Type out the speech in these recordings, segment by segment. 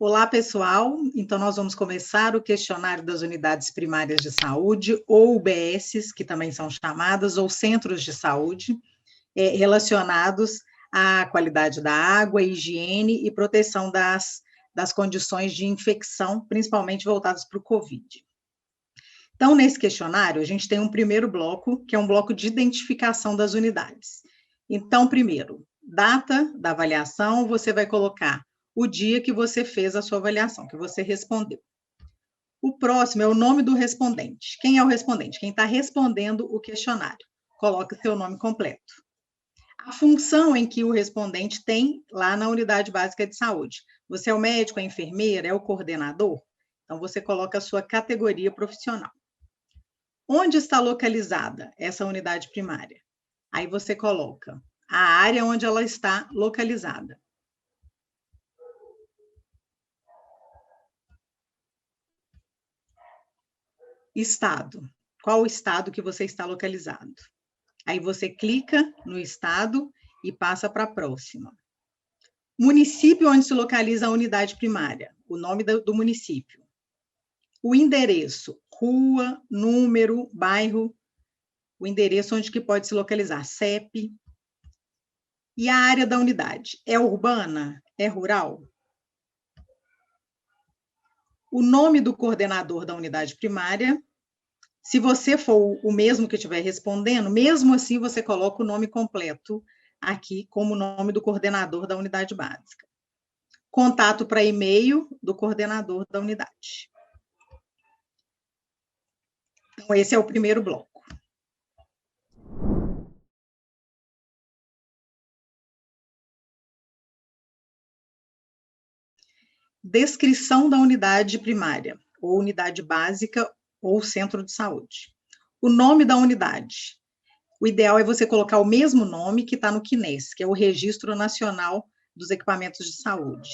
Olá, pessoal. Então, nós vamos começar o questionário das unidades primárias de saúde, ou UBSs, que também são chamadas, ou centros de saúde, relacionados à qualidade da água, higiene e proteção das condições de infecção, principalmente voltadas para o Covid. Então, nesse questionário, a gente tem um primeiro bloco, que é um bloco de identificação das unidades. Então, primeiro, data da avaliação, você vai colocar o dia que você fez a sua avaliação, que você respondeu. O próximo é o nome do respondente. Quem é o respondente? Quem está respondendo o questionário. Coloca seu nome completo. A função em que o respondente tem lá na unidade básica de saúde. Você é o médico, a enfermeira, é o coordenador? Então, você coloca a sua categoria profissional. Onde está localizada essa unidade primária? Aí você coloca a área onde ela está localizada. Estado. Qual o estado que você está localizado? Aí você clica no estado e passa para a próxima. Município onde se localiza a unidade primária, o nome do município. O endereço, rua, número, bairro, o endereço onde que pode se localizar, CEP. E a área da unidade, é urbana? É rural? O nome do coordenador da unidade primária. Se você for o mesmo que estiver respondendo, mesmo assim você coloca o nome completo aqui como nome do coordenador da unidade básica. Contato para e-mail do coordenador da unidade. Então, esse é o primeiro bloco. Descrição da unidade primária, ou unidade básica, ou centro de saúde. O nome da unidade. O ideal é você colocar o mesmo nome que está no CNES, que é o Registro Nacional dos Equipamentos de Saúde.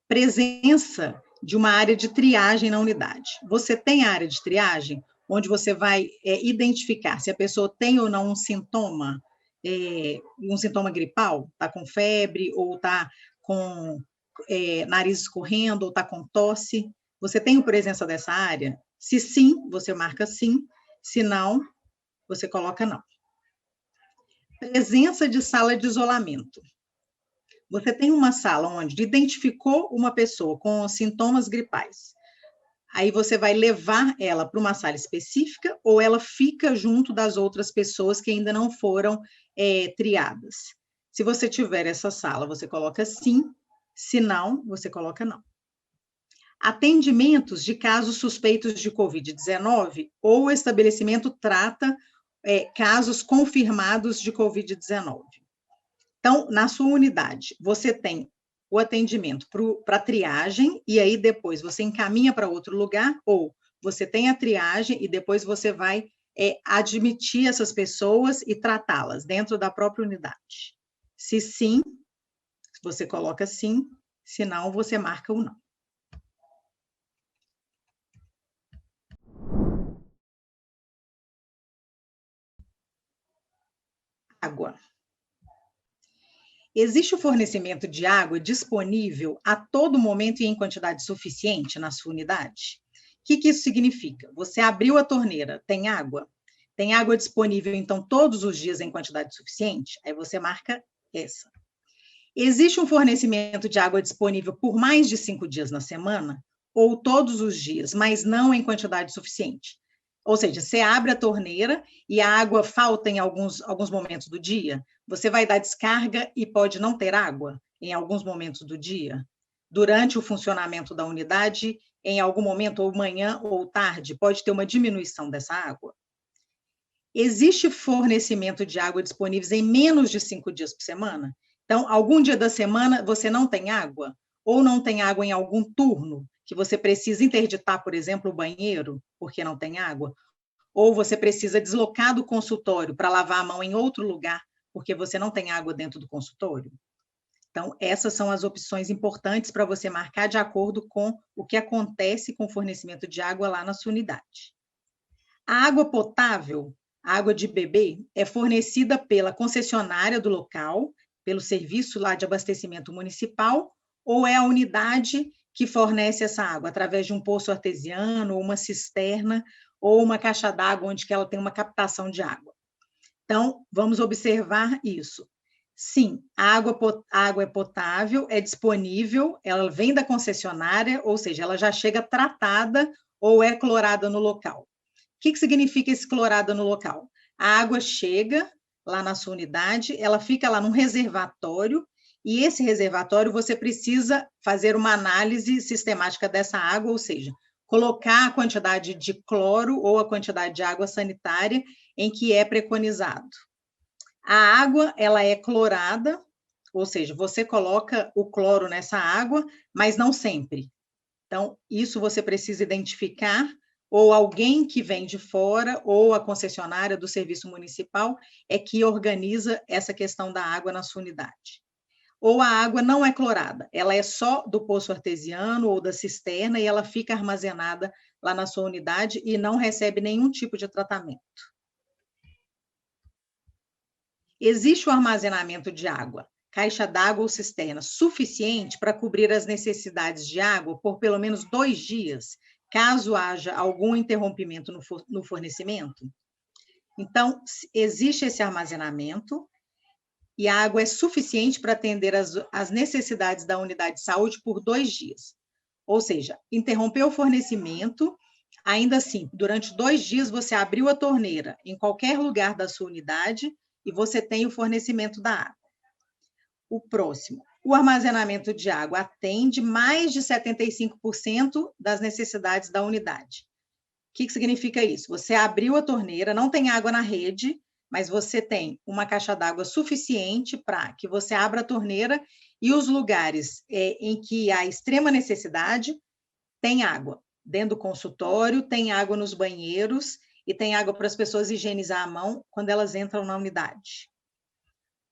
Presença de uma área de triagem na unidade. Você tem a área de triagem, onde você vai identificar se a pessoa tem ou não um sintoma gripal, está com febre, ou está com nariz escorrendo, ou está com tosse. Você tem presença dessa área? Se sim, você marca sim. Se não, você coloca não. Presença de sala de isolamento. Você tem uma sala onde identificou uma pessoa com sintomas gripais. Aí você vai levar ela para uma sala específica ou ela fica junto das outras pessoas que ainda não foram triadas. Se você tiver essa sala, você coloca sim. Se não, você coloca não. Atendimentos de casos suspeitos de Covid-19 ou o estabelecimento trata casos confirmados de Covid-19. Então, na sua unidade, você tem o atendimento para triagem, e aí depois você encaminha para outro lugar, ou você tem a triagem e depois você vai admitir essas pessoas e tratá-las dentro da própria unidade. Se sim, você coloca sim, se não, você marca o não. Água. Existe o fornecimento de água disponível a todo momento e em quantidade suficiente na sua unidade? O que isso significa? Você abriu a torneira, tem água? Tem água disponível, então, todos os dias em quantidade suficiente? Aí você marca essa. Existe um fornecimento de água disponível por mais de 5 dias na semana? Ou todos os dias, mas não em quantidade suficiente? Ou seja, você abre a torneira e a água falta em alguns momentos do dia? Você vai dar descarga e pode não ter água em alguns momentos do dia? Durante o funcionamento da unidade, em algum momento, ou manhã ou tarde, pode ter uma diminuição dessa água? Existe fornecimento de água disponíveis em menos de 5 dias por semana? Então, algum dia da semana você não tem água? Ou não tem água em algum turno, que você precisa interditar, por exemplo, o banheiro, porque não tem água? Ou você precisa deslocar do consultório para lavar a mão em outro lugar, porque você não tem água dentro do consultório? Então, essas são as opções importantes para você marcar de acordo com o que acontece com o fornecimento de água lá na sua unidade. A água potável, a água de beber, é fornecida pela concessionária do local, pelo serviço lá de abastecimento municipal, ou é a unidade que fornece essa água, através de um poço artesiano, ou uma cisterna, ou uma caixa d'água onde que ela tem uma captação de água. Então, vamos observar isso. Sim, a água é potável, é disponível, ela vem da concessionária, ou seja, ela já chega tratada ou é clorada no local. O que significa esse clorada no local? A água chega lá na sua unidade, ela fica lá num reservatório, e esse reservatório você precisa fazer uma análise sistemática dessa água, ou seja, colocar a quantidade de cloro ou a quantidade de água sanitária em que é preconizado. A água, ela é clorada, ou seja, você coloca o cloro nessa água, mas não sempre. Então, isso você precisa identificar, ou alguém que vem de fora, ou a concessionária do serviço municipal, é que organiza essa questão da água na sua unidade. Ou a água não é clorada, ela é só do poço artesiano ou da cisterna e ela fica armazenada lá na sua unidade e não recebe nenhum tipo de tratamento. Existe o armazenamento de água, caixa d'água ou cisterna, suficiente para cobrir as necessidades de água por pelo menos 2 dias, caso haja algum interrompimento no fornecimento? Então, existe esse armazenamento e a água é suficiente para atender as necessidades da unidade de saúde por 2 dias. Ou seja, interrompeu o fornecimento, ainda assim, durante 2 dias você abriu a torneira em qualquer lugar da sua unidade e você tem o fornecimento da água. O próximo, o armazenamento de água atende mais de 75% das necessidades da unidade. O que significa isso? Você abriu a torneira, não tem água na rede, mas você tem uma caixa d'água suficiente para que você abra a torneira e os lugares em que há extrema necessidade, tem água. Dentro do consultório, tem água nos banheiros e tem água para as pessoas higienizar a mão quando elas entram na unidade.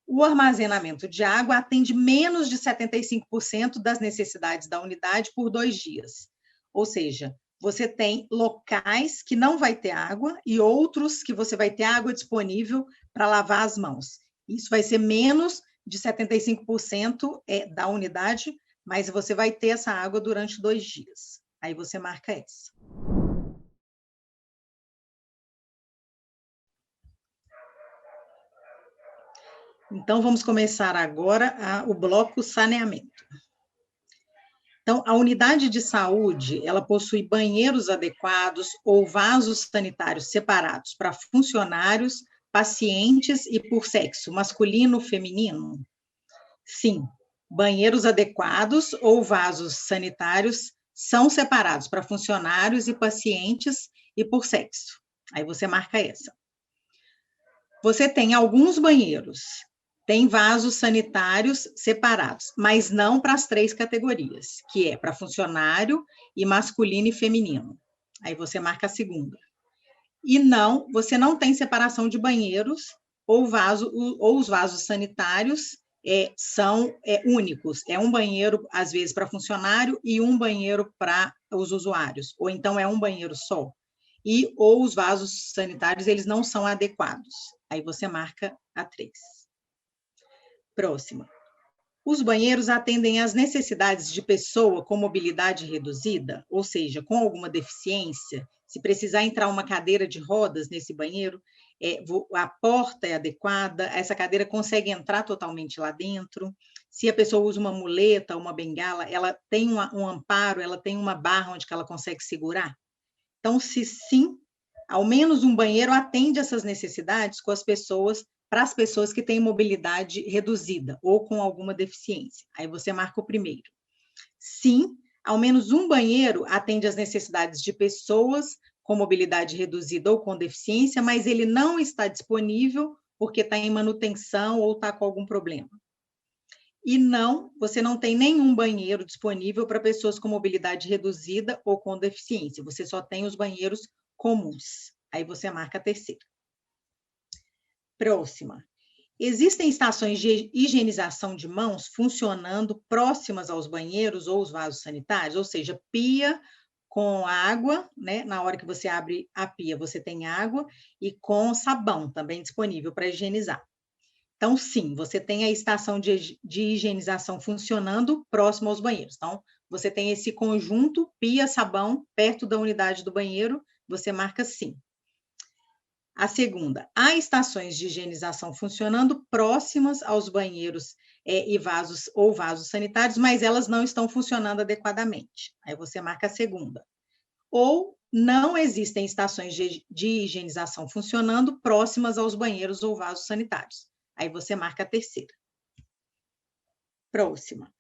O armazenamento de água atende menos de 75% das necessidades da unidade por 2 dias. Ou seja, você tem locais que não vai ter água e outros que você vai ter água disponível para lavar as mãos. Isso vai ser menos de 75% da unidade, mas você vai ter essa água durante 2 dias. Aí você marca essa. Então, vamos começar agora o bloco saneamento. Então, a unidade de saúde, ela possui banheiros adequados ou vasos sanitários separados para funcionários, pacientes e por sexo, masculino ou feminino? Sim, banheiros adequados ou vasos sanitários são separados para funcionários e pacientes e por sexo. Aí você marca essa. Você tem alguns banheiros, tem vasos sanitários separados, mas não para as 3 categorias, que é para funcionário e masculino e feminino. Aí você marca a segunda. E não, você não tem separação de banheiros ou os vasos sanitários são únicos. É um banheiro, às vezes, para funcionário e um banheiro para os usuários. Ou então é um banheiro só. Ou os vasos sanitários, eles não são adequados. Aí você marca a 3. Próxima. Os banheiros atendem às necessidades de pessoa com mobilidade reduzida, ou seja, com alguma deficiência. Se precisar entrar uma cadeira de rodas nesse banheiro, a porta é adequada, essa cadeira consegue entrar totalmente lá dentro. Se a pessoa usa uma muleta, uma bengala, ela tem um amparo, ela tem uma barra onde ela consegue segurar. Então, se sim, ao menos um banheiro atende essas necessidades para as pessoas que têm mobilidade reduzida ou com alguma deficiência. Aí você marca o primeiro. Sim, ao menos um banheiro atende às necessidades de pessoas com mobilidade reduzida ou com deficiência, mas ele não está disponível porque está em manutenção ou está com algum problema. E não, você não tem nenhum banheiro disponível para pessoas com mobilidade reduzida ou com deficiência. Você só tem os banheiros comuns. Aí você marca a terceira. Próxima. Existem estações de higienização de mãos funcionando próximas aos banheiros ou os vasos sanitários, ou seja, pia com água, né? Na hora que você abre a pia, você tem água e com sabão também disponível para higienizar. Então, sim, você tem a estação de higienização funcionando próximo aos banheiros. Então, você tem esse conjunto pia, sabão, perto da unidade do banheiro, você marca sim. A segunda, há estações de higienização funcionando próximas aos banheiros e vasos ou vasos sanitários, mas elas não estão funcionando adequadamente. Aí você marca a segunda. Ou não existem estações de higienização funcionando próximas aos banheiros ou vasos sanitários. Aí você marca a terceira. Próxima.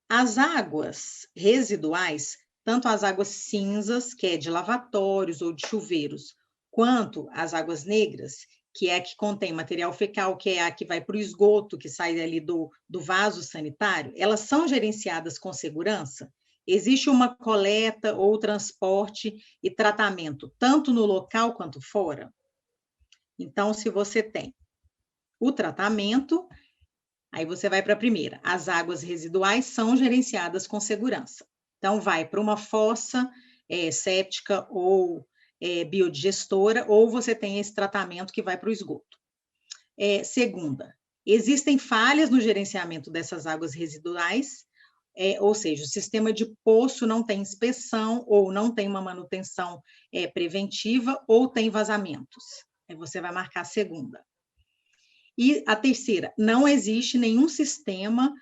As águas residuais, tanto as águas cinzas, que é de lavatórios ou de chuveiros, quanto as águas negras, que é a que contém material fecal, que é a que vai para o esgoto, que sai ali do vaso sanitário, elas são gerenciadas com segurança? Existe uma coleta ou transporte e tratamento, tanto no local quanto fora? Então, se você tem o tratamento, aí você vai para a primeira. As águas residuais são gerenciadas com segurança. Então, vai para uma fossa séptica ou biodigestora, ou você tem esse tratamento que vai para o esgoto. Segunda, existem falhas no gerenciamento dessas águas residuais, ou seja, o sistema de poço não tem inspeção, ou não tem uma manutenção preventiva, ou tem vazamentos. Aí você vai marcar a segunda. E a terceira, não existe nenhum sistema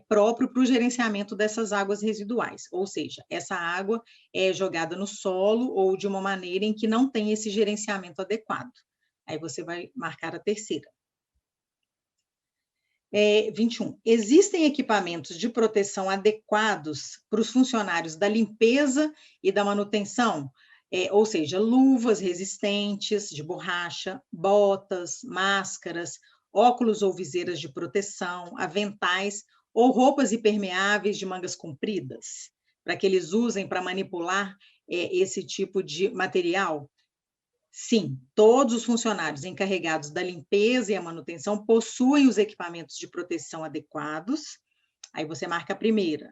próprio para o gerenciamento dessas águas residuais, ou seja, essa água é jogada no solo ou de uma maneira em que não tem esse gerenciamento adequado. Aí você vai marcar a terceira. 21. Existem equipamentos de proteção adequados para os funcionários da limpeza e da manutenção? Ou seja, luvas resistentes de borracha, botas, máscaras, óculos ou viseiras de proteção, aventais ou roupas impermeáveis de mangas compridas, para que eles usem para manipular esse tipo de material? Sim, todos os funcionários encarregados da limpeza e a manutenção possuem os equipamentos de proteção adequados. Aí você marca a primeira.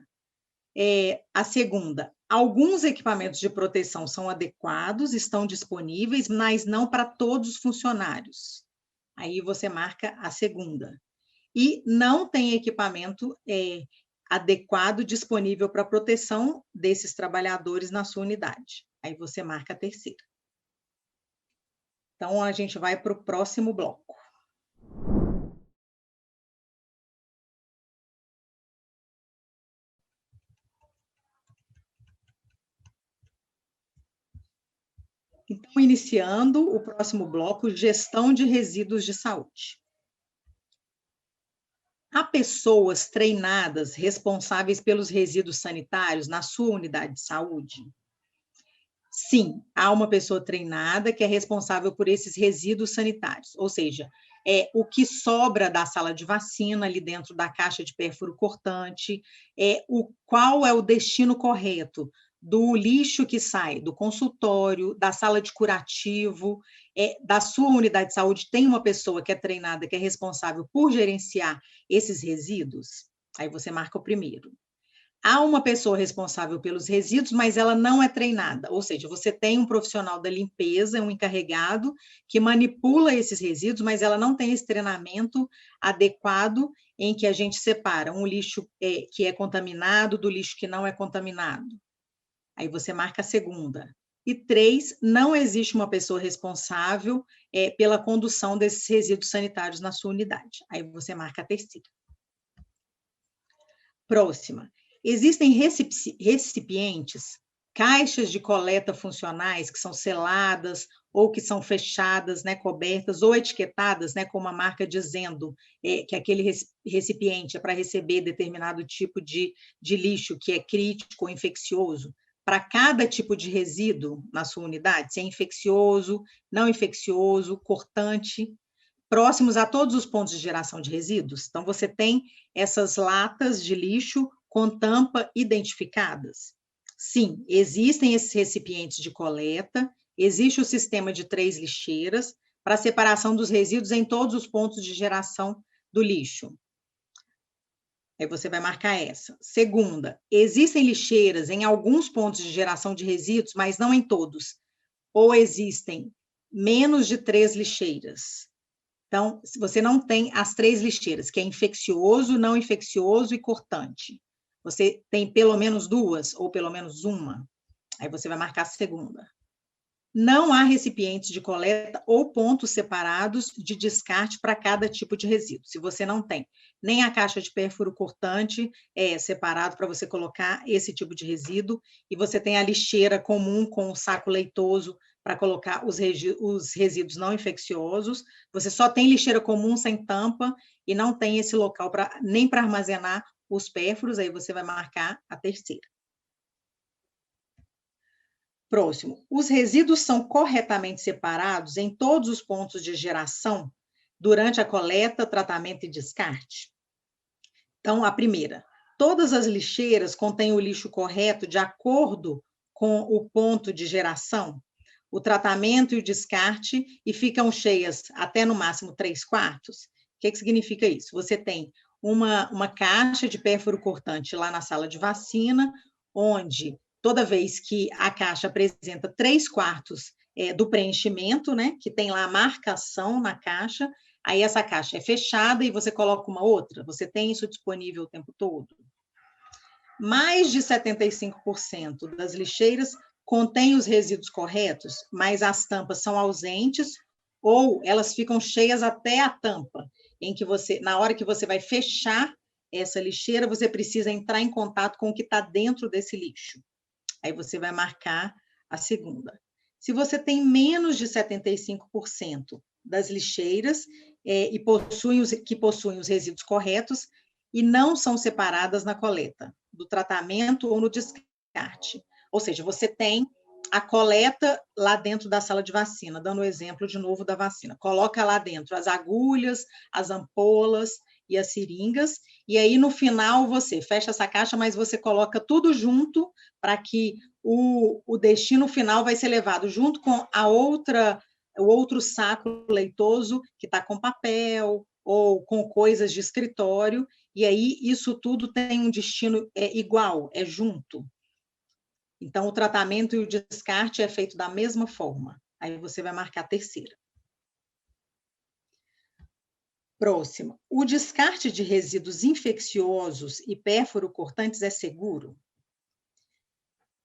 A segunda, alguns equipamentos de proteção são adequados, estão disponíveis, mas não para todos os funcionários. Aí você marca a segunda. E não tem equipamento adequado disponível para proteção desses trabalhadores na sua unidade. Aí você marca a terceira. Então, a gente vai para o próximo bloco. Então, iniciando o próximo bloco, gestão de resíduos de saúde. Há pessoas treinadas responsáveis pelos resíduos sanitários na sua unidade de saúde? Sim, há uma pessoa treinada que é responsável por esses resíduos sanitários, ou seja, o que sobra da sala de vacina ali dentro da caixa de pérfuro cortante, qual é o destino correto do lixo que sai do consultório, da sala de curativo, da sua unidade de saúde, tem uma pessoa que é treinada, que é responsável por gerenciar esses resíduos? Aí você marca o primeiro. Há uma pessoa responsável pelos resíduos, mas ela não é treinada, ou seja, você tem um profissional da limpeza, um encarregado, que manipula esses resíduos, mas ela não tem esse treinamento adequado em que a gente separa um lixo que é contaminado do lixo que não é contaminado. Aí você marca a segunda. E 3, não existe uma pessoa responsável pela condução desses resíduos sanitários na sua unidade. Aí você marca a terceira. Próxima. Existem recipientes, caixas de coleta funcionais que são seladas ou que são fechadas, né, cobertas ou etiquetadas, né, com uma marca dizendo que aquele recipiente é para receber determinado tipo de lixo que é crítico ou infeccioso, para cada tipo de resíduo na sua unidade, se é infeccioso, não infeccioso, cortante, próximos a todos os pontos de geração de resíduos. Então, você tem essas latas de lixo com tampa identificadas? Sim, existem esses recipientes de coleta, existe o sistema de 3 lixeiras para separação dos resíduos em todos os pontos de geração do lixo. Aí você vai marcar essa. Segunda, existem lixeiras em alguns pontos de geração de resíduos, mas não em todos. Ou existem menos de 3 lixeiras. Então, se você não tem as 3 lixeiras, que é infeccioso, não infeccioso e cortante, você tem pelo menos 2 ou pelo menos 1, aí você vai marcar a segunda. Não há recipientes de coleta ou pontos separados de descarte para cada tipo de resíduo. Se você não tem nem a caixa de pérfuro cortante separado para você colocar esse tipo de resíduo, e você tem a lixeira comum com o saco leitoso para colocar os resíduos não infecciosos, você só tem lixeira comum sem tampa e não tem esse local nem para armazenar os pérfuros, aí você vai marcar a terceira. Próximo, os resíduos são corretamente separados em todos os pontos de geração durante a coleta, tratamento e descarte? Então, a primeira, todas as lixeiras contêm o lixo correto de acordo com o ponto de geração, o tratamento e o descarte, e ficam cheias até no máximo 3/4? O que significa isso? Você tem uma caixa de pérfuro cortante lá na sala de vacina, onde toda vez que a caixa apresenta 3/4 do preenchimento, né, que tem lá a marcação na caixa, aí essa caixa é fechada e você coloca uma outra, você tem isso disponível o tempo todo. Mais de 75% das lixeiras contêm os resíduos corretos, mas as tampas são ausentes ou elas ficam cheias até a tampa, em que você, na hora que você vai fechar essa lixeira, você precisa entrar em contato com o que está dentro desse lixo. Aí você vai marcar a segunda. Se você tem menos de 75% das lixeiras que possuem os resíduos corretos e não são separadas na coleta, do tratamento ou no descarte. Ou seja, você tem a coleta lá dentro da sala de vacina, dando o exemplo de novo da vacina. Coloca lá dentro as agulhas, as ampolas e as seringas, e aí no final você fecha essa caixa, mas você coloca tudo junto para que o destino final vai ser levado junto com o outro saco leitoso que está com papel ou com coisas de escritório, e aí isso tudo tem um destino igual, é junto. Então, o tratamento e o descarte é feito da mesma forma. Aí você vai marcar a terceira. Próximo. O descarte de resíduos infecciosos e pérfuro-cortantes é seguro?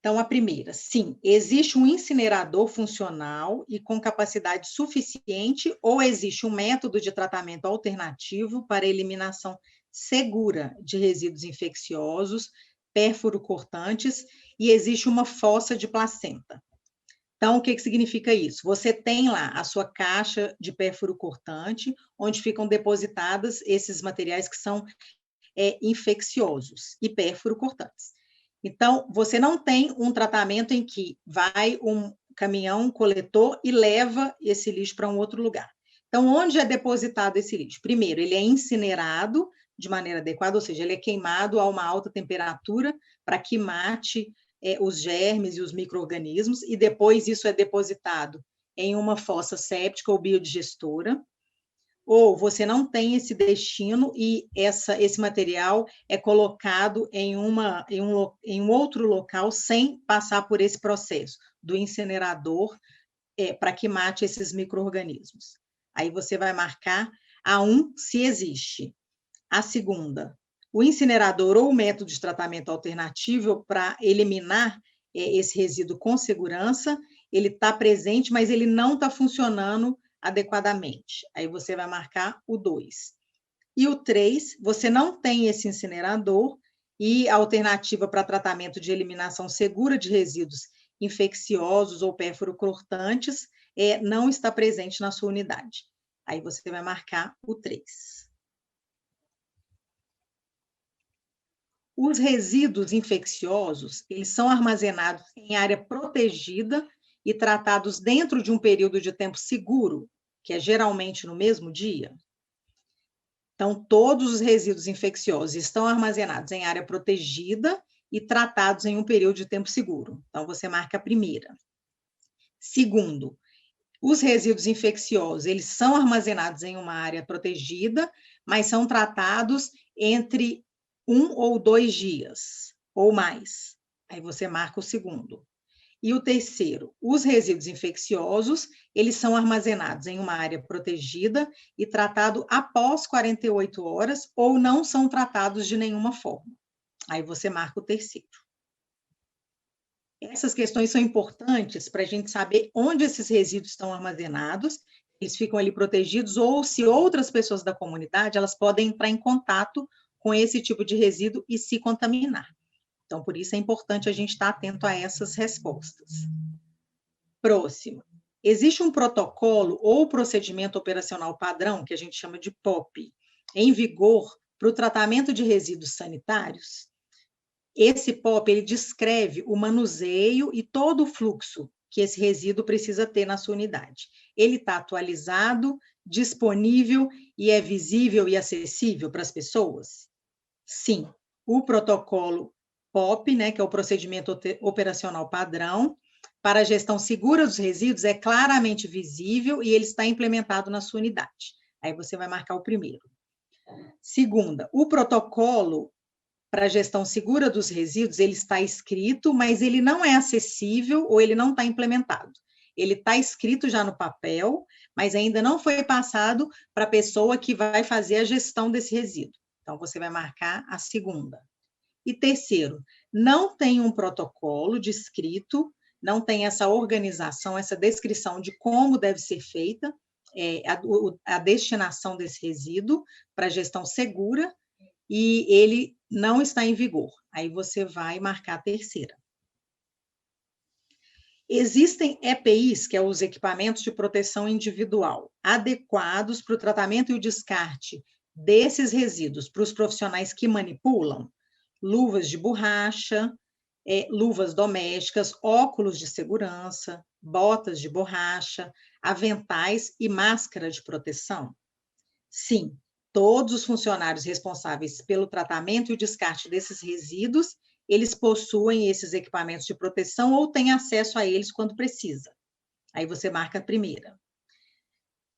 Então, a primeira, sim, existe um incinerador funcional e com capacidade suficiente ou existe um método de tratamento alternativo para eliminação segura de resíduos infecciosos, pérfuro-cortantes, e existe uma fossa de placenta. Então, o que significa isso? Você tem lá a sua caixa de pérfuro cortante, onde ficam depositados esses materiais que são infecciosos e pérfuro cortantes. Então, você não tem um tratamento em que vai um caminhão coletor e leva esse lixo para um outro lugar. Então, onde é depositado esse lixo? Primeiro, ele é incinerado de maneira adequada, ou seja, ele é queimado a uma alta temperatura para que mate os germes e os micro-organismos, e depois isso é depositado em uma fossa séptica ou biodigestora, ou você não tem esse destino e esse material é colocado em um outro local sem passar por esse processo do incinerador para que mate esses micro-organismos. Aí você vai marcar a 1, se existe. A segunda, o incinerador ou o método de tratamento alternativo para eliminar esse resíduo com segurança, ele está presente, mas ele não está funcionando adequadamente. Aí você vai marcar o 2. E o 3, você não tem esse incinerador e a alternativa para tratamento de eliminação segura de resíduos infecciosos ou pérfuro-cortantes não está presente na sua unidade. Aí você vai marcar o 3. Os resíduos infecciosos, eles são armazenados em área protegida e tratados dentro de um período de tempo seguro, que é geralmente no mesmo dia. Então, todos os resíduos infecciosos estão armazenados em área protegida e tratados em um período de tempo seguro. Então, você marca a primeira. Segundo, os resíduos infecciosos, eles são armazenados em uma área protegida, mas são tratados entre 1 ou 2 dias, ou mais. Aí você marca o segundo. E o terceiro, os resíduos infecciosos, eles são armazenados em uma área protegida e tratados após 48 horas ou não são tratados de nenhuma forma. Aí você marca o terceiro. Essas questões são importantes para a gente saber onde esses resíduos estão armazenados, eles ficam ali protegidos, ou se outras pessoas da comunidade, elas podem entrar em contato com esse tipo de resíduo e se contaminar. Então, por isso é importante a gente estar atento a essas respostas. Próximo. Existe um protocolo ou procedimento operacional padrão, que a gente chama de POP, em vigor para o tratamento de resíduos sanitários? Esse POP, ele descreve o manuseio e todo o fluxo que esse resíduo precisa ter na sua unidade. Ele está atualizado, disponível e é visível e acessível para as pessoas? Sim. O protocolo POP, né, que é o procedimento operacional padrão, para a gestão segura dos resíduos, é claramente visível e ele está implementado na sua unidade. Aí você vai marcar o primeiro. Segunda, o protocolo para a gestão segura dos resíduos, ele está escrito, mas ele não é acessível ou ele não está implementado. Ele está escrito já no papel, mas ainda não foi passado para a pessoa que vai fazer a gestão desse resíduo. Então, você vai marcar a segunda. E terceiro, não tem um protocolo descrito, não tem essa organização, essa descrição de como deve ser feita a destinação desse resíduo para gestão segura, e ele não está em vigor. Aí você vai marcar a terceira. Existem EPIs, que são os equipamentos de proteção individual, adequados para o tratamento e o descarte desses resíduos para os profissionais que manipulam? Luvas de borracha, luvas domésticas, óculos de segurança, botas de borracha, aventais e máscara de proteção? Sim, todos os funcionários responsáveis pelo tratamento e o descarte desses resíduos, eles possuem esses equipamentos de proteção ou têm acesso a eles quando precisa. Aí você marca a primeira.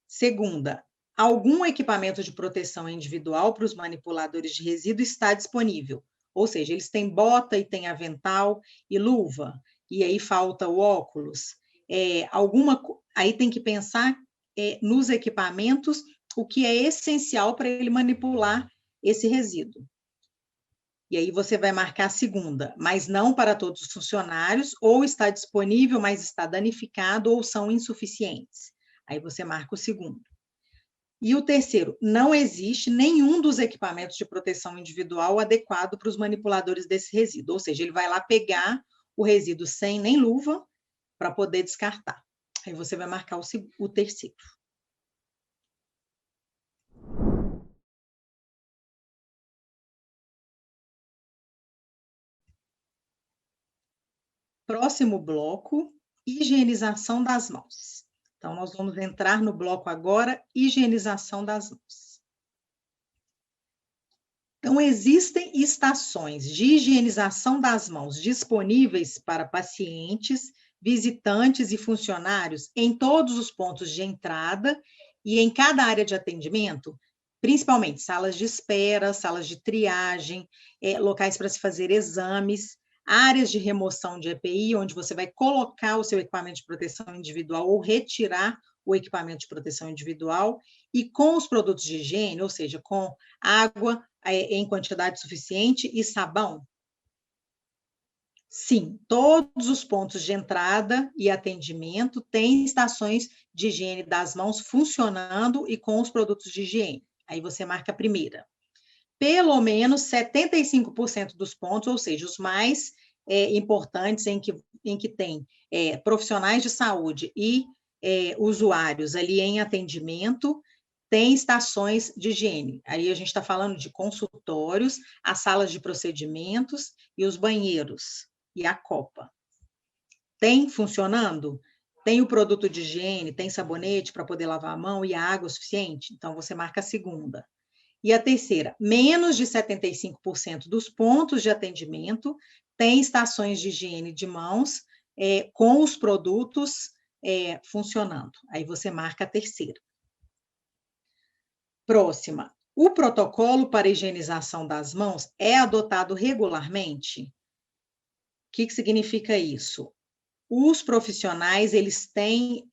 Segunda, algum equipamento de proteção individual para os manipuladores de resíduo está disponível. Ou seja, eles têm bota e têm avental e luva, e aí falta o óculos. Aí tem que pensar nos equipamentos, o que é essencial para ele manipular esse resíduo. E aí você vai marcar a segunda, mas não para todos os funcionários, ou está disponível, mas está danificado, ou são insuficientes. Aí você marca o segundo. E o terceiro, não existe nenhum dos equipamentos de proteção individual adequado para os manipuladores desse resíduo, ou seja, ele vai lá pegar o resíduo sem nem luva para poder descartar. Aí você vai marcar o terceiro. Próximo bloco, higienização das mãos. Então, nós vamos entrar no bloco agora, higienização das mãos. Então, existem estações de higienização das mãos disponíveis para pacientes, visitantes e funcionários em todos os pontos de entrada e em cada área de atendimento, principalmente salas de espera, salas de triagem, locais para se fazer exames, áreas de remoção de EPI, onde você vai colocar o seu equipamento de proteção individual ou retirar o equipamento de proteção individual, e com os produtos de higiene, ou seja, com água em quantidade suficiente e sabão? Sim, todos os pontos de entrada e atendimento têm estações de higiene das mãos funcionando e com os produtos de higiene. Aí você marca a primeira. Pelo menos 75% dos pontos, ou seja, os mais importantes em que tem profissionais de saúde e usuários ali em atendimento, tem estações de higiene. Aí a gente está falando de consultórios, as salas de procedimentos e os banheiros e a copa. Tem funcionando? Tem o produto de higiene, tem sabonete para poder lavar a mão e a água suficiente? Então, você marca a segunda. E a terceira, menos de 75% dos pontos de atendimento tem estações de higiene de mãos com os produtos funcionando. Aí você marca a terceira. Próxima. O protocolo para higienização das mãos é adotado regularmente? O que significa isso? os profissionais, eles têm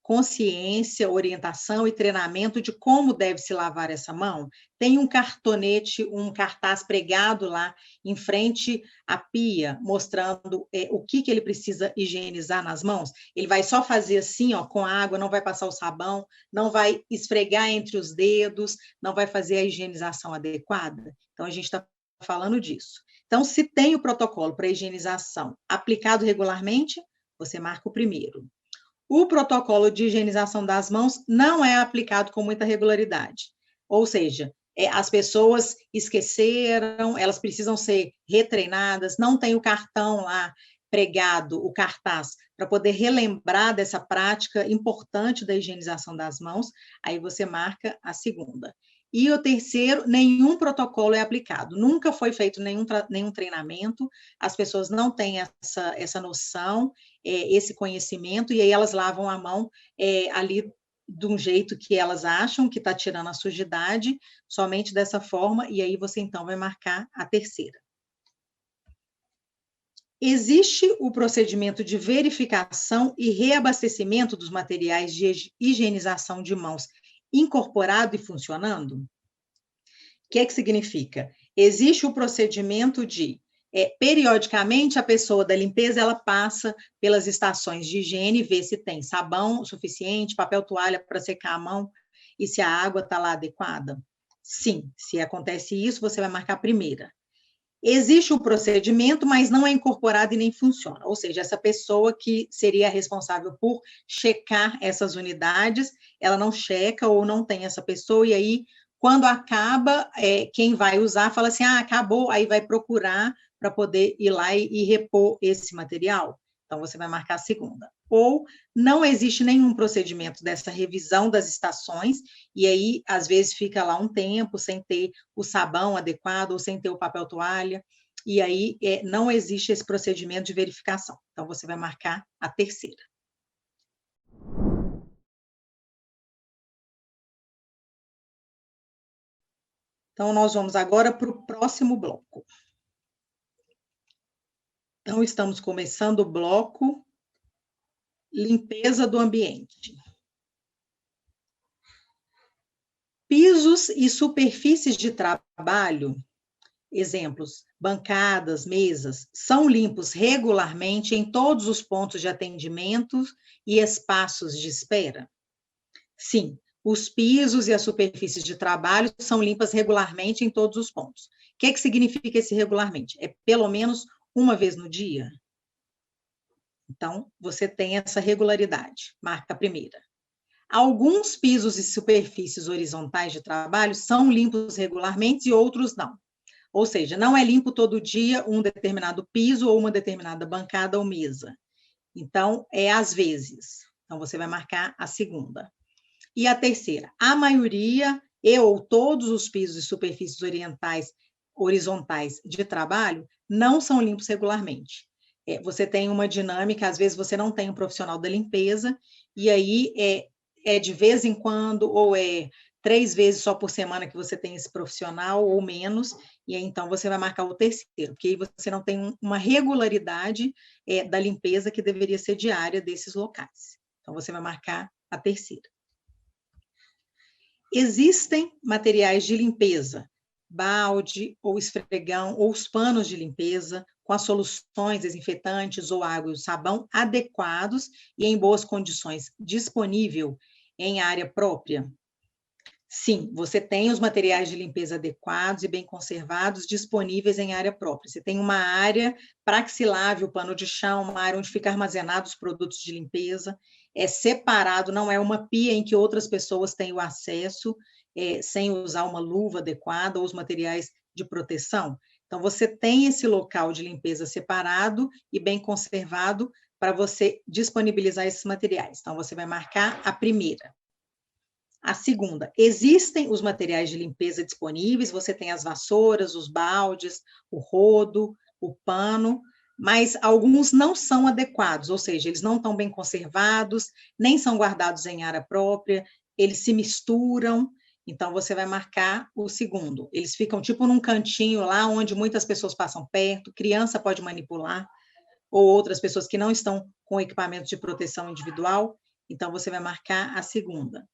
consciência, orientação e treinamento de como deve se lavar essa mão? Tem um cartonete, um cartaz pregado lá em frente à pia, mostrando o que ele precisa higienizar nas mãos? Ele vai só fazer assim, ó, com a água, não vai passar o sabão, não vai esfregar entre os dedos, não vai fazer a higienização adequada? Então, a gente está falando disso. Então, se tem o protocolo para higienização aplicado regularmente, você marca o primeiro. O protocolo de higienização das mãos não é aplicado com muita regularidade. Ou seja, as pessoas esqueceram, elas precisam ser retreinadas, não tem o cartão lá pregado, o cartaz, para poder relembrar dessa prática importante da higienização das mãos, aí você marca a segunda. E o terceiro, nenhum protocolo é aplicado. Nunca foi feito nenhum treinamento, as pessoas não têm essa noção, esse conhecimento, e aí elas lavam a mão ali de um jeito que elas acham que está tirando a sujidade, somente dessa forma, e aí você então vai marcar a terceira. Existe o procedimento de verificação e reabastecimento dos materiais de higienização de mãos incorporado e funcionando? O que significa? Existe o procedimento de, periodicamente, a pessoa da limpeza, ela passa pelas estações de higiene e vê se tem sabão suficiente, papel toalha para secar a mão e se a água está lá adequada? Sim, se acontece isso, você vai marcar a primeira. Existe um procedimento, mas não é incorporado e nem funciona. Ou seja, essa pessoa que seria responsável por checar essas unidades, ela não checa ou não tem essa pessoa, e aí, quando acaba, quem vai usar fala assim, acabou, aí vai procurar para poder ir lá e repor esse material. Então, você vai marcar a segunda. Ou não existe nenhum procedimento dessa revisão das estações, e aí, às vezes, fica lá um tempo sem ter o sabão adequado ou sem ter o papel toalha, e aí não existe esse procedimento de verificação. Então, você vai marcar a terceira. Então, nós vamos agora para o próximo bloco. Então, estamos começando o bloco limpeza do ambiente. Pisos e superfícies de trabalho, exemplos, bancadas, mesas, são limpos regularmente em todos os pontos de atendimento e espaços de espera? Sim, os pisos e as superfícies de trabalho são limpas regularmente em todos os pontos. O que significa esse regularmente? É pelo menos uma vez no dia? Então, você tem essa regularidade, marca a primeira. Alguns pisos e superfícies horizontais de trabalho são limpos regularmente e outros não. Ou seja, não é limpo todo dia um determinado piso ou uma determinada bancada ou mesa. Então, às vezes. Então, você vai marcar a segunda. E a terceira, a maioria ou todos os pisos e superfícies horizontais de trabalho não são limpos regularmente. Você tem uma dinâmica, às vezes você não tem um profissional da limpeza, e aí de vez em quando, ou 3 vezes só por semana que você tem esse profissional, ou menos, e aí, então você vai marcar o terceiro, porque aí você não tem uma regularidade da limpeza que deveria ser diária desses locais. Então, você vai marcar a terceira. Existem materiais de limpeza, balde ou esfregão, ou os panos de limpeza, com as soluções desinfetantes ou água e sabão adequados e em boas condições, disponível em área própria? Sim, você tem os materiais de limpeza adequados e bem conservados disponíveis em área própria. Você tem uma área para que se lave o pano de chão, uma área onde fica armazenados os produtos de limpeza, é separado, não é uma pia em que outras pessoas têm o acesso, sem usar uma luva adequada ou os materiais de proteção. Então, você tem esse local de limpeza separado e bem conservado para você disponibilizar esses materiais. Então, você vai marcar a primeira. A segunda, existem os materiais de limpeza disponíveis, você tem as vassouras, os baldes, o rodo, o pano, mas alguns não são adequados, ou seja, eles não estão bem conservados, nem são guardados em área própria, eles se misturam, então você vai marcar o segundo. Eles ficam tipo num cantinho lá onde muitas pessoas passam perto, criança pode manipular, ou outras pessoas que não estão com equipamentos de proteção individual, então você vai marcar a segunda.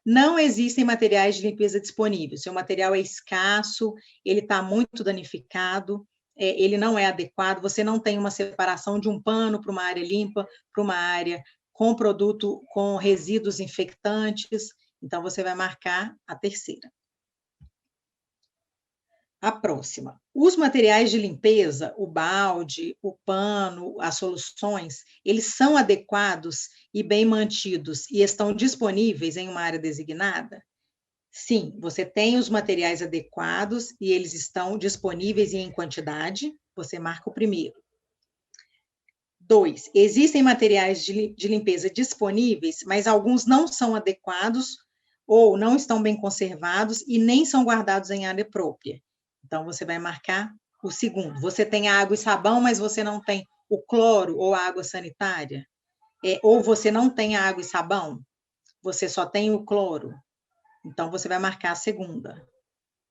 Não existem materiais de limpeza disponíveis. Seu material é escasso, ele está muito danificado, ele não é adequado, você não tem uma separação de um pano para uma área limpa, para uma área com produto com resíduos infectantes, então você vai marcar a terceira. A próxima. Os materiais de limpeza, o balde, o pano, as soluções, eles são adequados e bem mantidos e estão disponíveis em uma área designada? Sim, você tem os materiais adequados e eles estão disponíveis e em quantidade, você marca o primeiro. 2, existem materiais de limpeza disponíveis, mas alguns não são adequados ou não estão bem conservados e nem são guardados em área própria. Então, você vai marcar o segundo. Você tem água e sabão, mas você não tem o cloro ou a água sanitária? Ou você não tem a água e sabão, você só tem o cloro. Então, você vai marcar a segunda.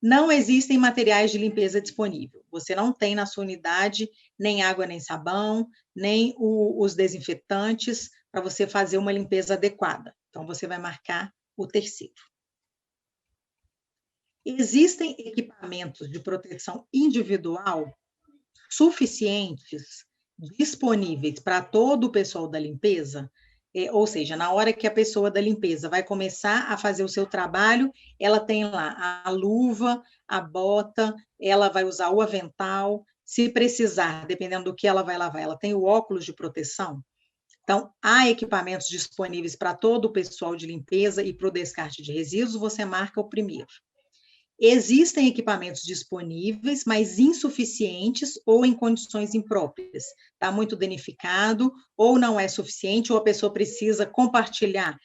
Não existem materiais de limpeza disponível. Você não tem na sua unidade nem água, nem sabão, nem os desinfetantes para você fazer uma limpeza adequada. Então, você vai marcar o terceiro. Existem equipamentos de proteção individual suficientes, disponíveis para todo o pessoal da limpeza? Ou seja, na hora que a pessoa da limpeza vai começar a fazer o seu trabalho, ela tem lá a luva, a bota, ela vai usar o avental, se precisar, dependendo do que ela vai lavar, ela tem o óculos de proteção. Então, há equipamentos disponíveis para todo o pessoal de limpeza e para o descarte de resíduos, você marca o primeiro. Existem equipamentos disponíveis, mas insuficientes ou em condições impróprias. Está muito danificado, ou não é suficiente, ou a pessoa precisa compartilhar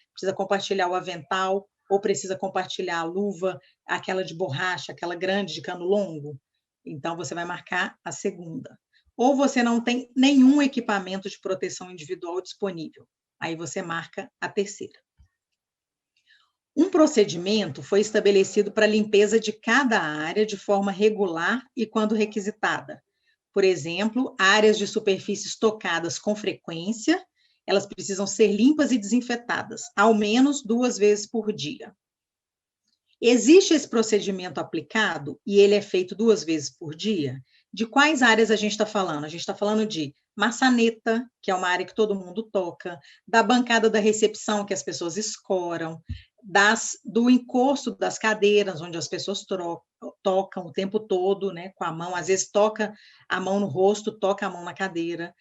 o avental, ou precisa compartilhar a luva, aquela de borracha, aquela grande de cano longo. Então, você vai marcar a segunda. Ou você não tem nenhum equipamento de proteção individual disponível. Aí você marca a terceira. Um procedimento foi estabelecido para a limpeza de cada área de forma regular e quando requisitada. Por exemplo, áreas de superfícies tocadas com frequência, elas precisam ser limpas e desinfetadas, ao menos 2 vezes por dia. Existe esse procedimento aplicado e ele é feito 2 vezes por dia? De quais áreas a gente está falando? A gente está falando de maçaneta, que é uma área que todo mundo toca, da bancada da recepção, que as pessoas escoram, do encosto das cadeiras, onde as pessoas tocam o tempo todo, né, com a mão, às vezes toca a mão no rosto, toca a mão na cadeira,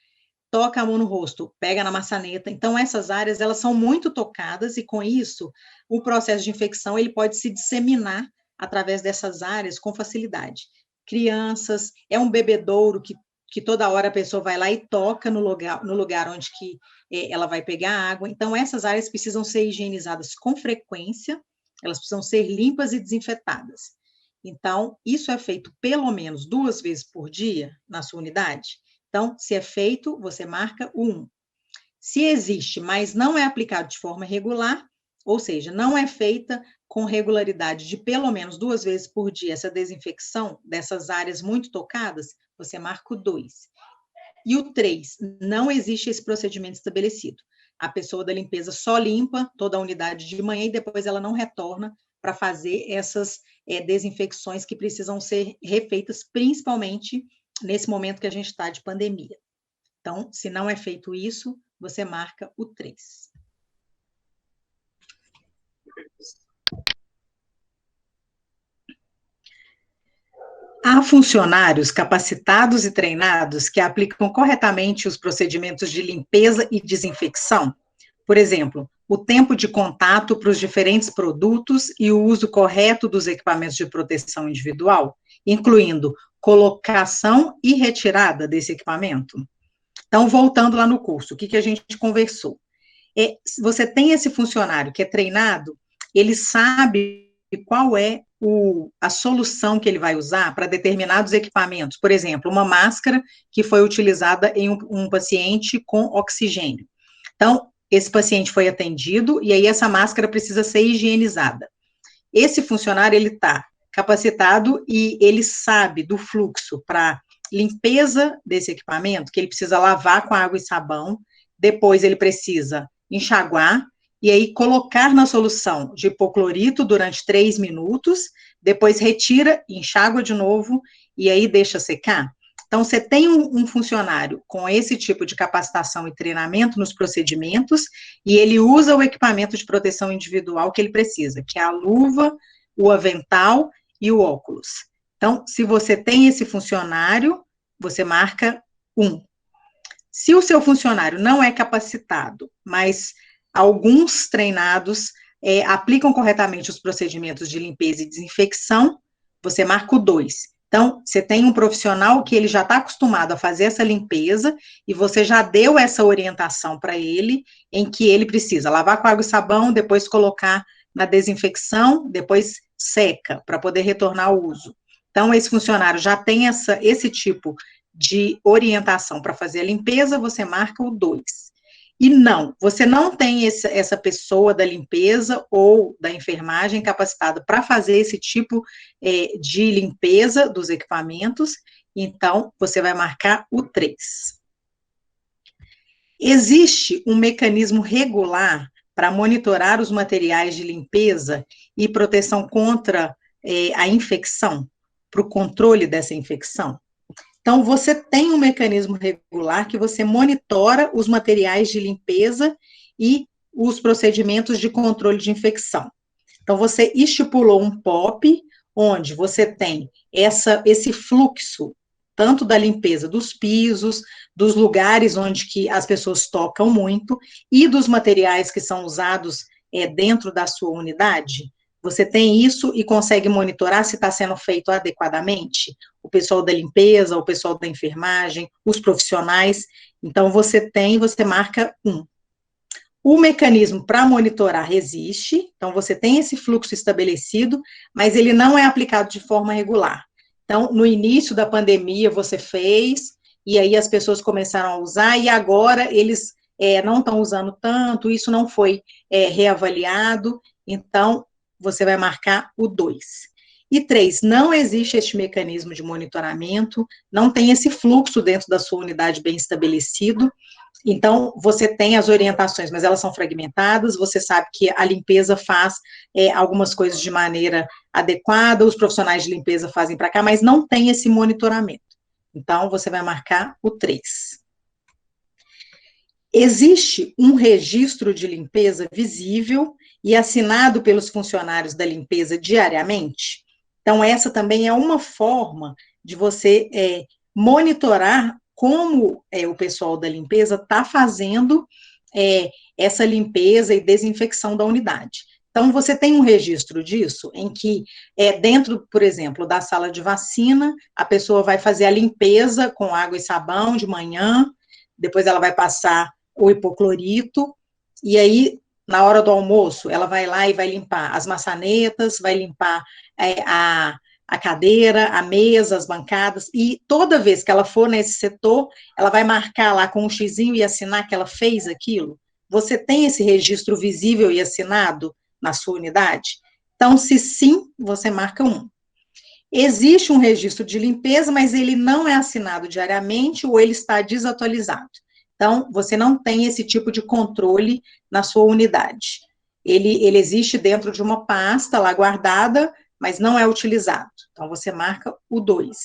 toca a mão no rosto, pega na maçaneta. Então, essas áreas, elas são muito tocadas e, com isso, o processo de infecção ele pode se disseminar através dessas áreas com facilidade. Crianças, é um bebedouro que toda hora a pessoa vai lá e toca no lugar onde que ela vai pegar água. Então, essas áreas precisam ser higienizadas com frequência, elas precisam ser limpas e desinfetadas. Então, isso é feito pelo menos 2 vezes por dia na sua unidade. Então, se é feito, você marca o 1. Se existe, mas não é aplicado de forma regular, ou seja, não é feita com regularidade de pelo menos 2 vezes por dia essa desinfecção dessas áreas muito tocadas, você marca o 2. E o 3, não existe esse procedimento estabelecido. A pessoa da limpeza só limpa toda a unidade de manhã e depois ela não retorna para fazer essas desinfecções que precisam ser refeitas, principalmente nesse momento que a gente está de pandemia. Então, se não é feito isso, você marca o 3. Há funcionários capacitados e treinados que aplicam corretamente os procedimentos de limpeza e desinfecção? Por exemplo, o tempo de contato para os diferentes produtos e o uso correto dos equipamentos de proteção individual, incluindo colocação e retirada desse equipamento? Então, voltando lá no curso, o que a gente conversou? Você tem esse funcionário que é treinado, ele sabe qual é a solução que ele vai usar para determinados equipamentos. Por exemplo, uma máscara que foi utilizada em um paciente com oxigênio. Então, esse paciente foi atendido e aí essa máscara precisa ser higienizada. Esse funcionário, ele está capacitado e ele sabe do fluxo para limpeza desse equipamento, que ele precisa lavar com água e sabão, depois ele precisa enxaguar, e aí colocar na solução de hipoclorito durante 3 minutos, depois retira, enxágua de novo, e aí deixa secar. Então, você tem um funcionário com esse tipo de capacitação e treinamento nos procedimentos, e ele usa o equipamento de proteção individual que ele precisa, que é a luva, o avental e o óculos. Então, se você tem esse funcionário, você marca 1. Se o seu funcionário não é capacitado, mas alguns treinados aplicam corretamente os procedimentos de limpeza e desinfecção, você marca o 2. Então, você tem um profissional que ele já está acostumado a fazer essa limpeza e você já deu essa orientação para ele em que ele precisa lavar com água e sabão, depois colocar na desinfecção, depois seca para poder retornar ao uso. Então, esse funcionário já tem esse tipo de orientação para fazer a limpeza, você marca o 2. E não, você não tem essa pessoa da limpeza ou da enfermagem capacitada para fazer esse tipo de limpeza dos equipamentos, então você vai marcar o 3. Existe um mecanismo regular para monitorar os materiais de limpeza e proteção contra a infecção, para o controle dessa infecção? Então, você tem um mecanismo regular que você monitora os materiais de limpeza e os procedimentos de controle de infecção. Então, você estipulou um POP, onde você tem esse fluxo, tanto da limpeza dos pisos, dos lugares onde que as pessoas tocam muito, e dos materiais que são usados dentro da sua unidade. Você tem isso e consegue monitorar se está sendo feito adequadamente? O pessoal da limpeza, o pessoal da enfermagem, os profissionais. Então, você marca 1. O mecanismo para monitorar existe, então você tem esse fluxo estabelecido, mas ele não é aplicado de forma regular. Então, no início da pandemia, você fez, e aí as pessoas começaram a usar, e agora eles não estão usando tanto, isso não foi reavaliado, então você vai marcar o 2. E 3, não existe este mecanismo de monitoramento, não tem esse fluxo dentro da sua unidade bem estabelecido, então você tem as orientações, mas elas são fragmentadas, você sabe que a limpeza faz algumas coisas de maneira adequada, os profissionais de limpeza fazem para cá, mas não tem esse monitoramento. Então, você vai marcar o 3. Existe um registro de limpeza visível e assinado pelos funcionários da limpeza diariamente? Então, essa também é uma forma de você monitorar como o pessoal da limpeza está fazendo essa limpeza e desinfecção da unidade. Então, você tem um registro disso, em que dentro, por exemplo, da sala de vacina, a pessoa vai fazer a limpeza com água e sabão de manhã, depois ela vai passar o hipoclorito, e aí, na hora do almoço, ela vai lá e vai limpar as maçanetas, vai limpar a cadeira, a mesa, as bancadas, e toda vez que ela for nesse setor, ela vai marcar lá com um xizinho e assinar que ela fez aquilo. Você tem esse registro visível e assinado na sua unidade? Então, se sim, você marca 1. Existe um registro de limpeza, mas ele não é assinado diariamente ou ele está desatualizado. Então, você não tem esse tipo de controle na sua unidade. Ele existe dentro de uma pasta lá guardada, mas não é utilizado. Então, você marca o 2.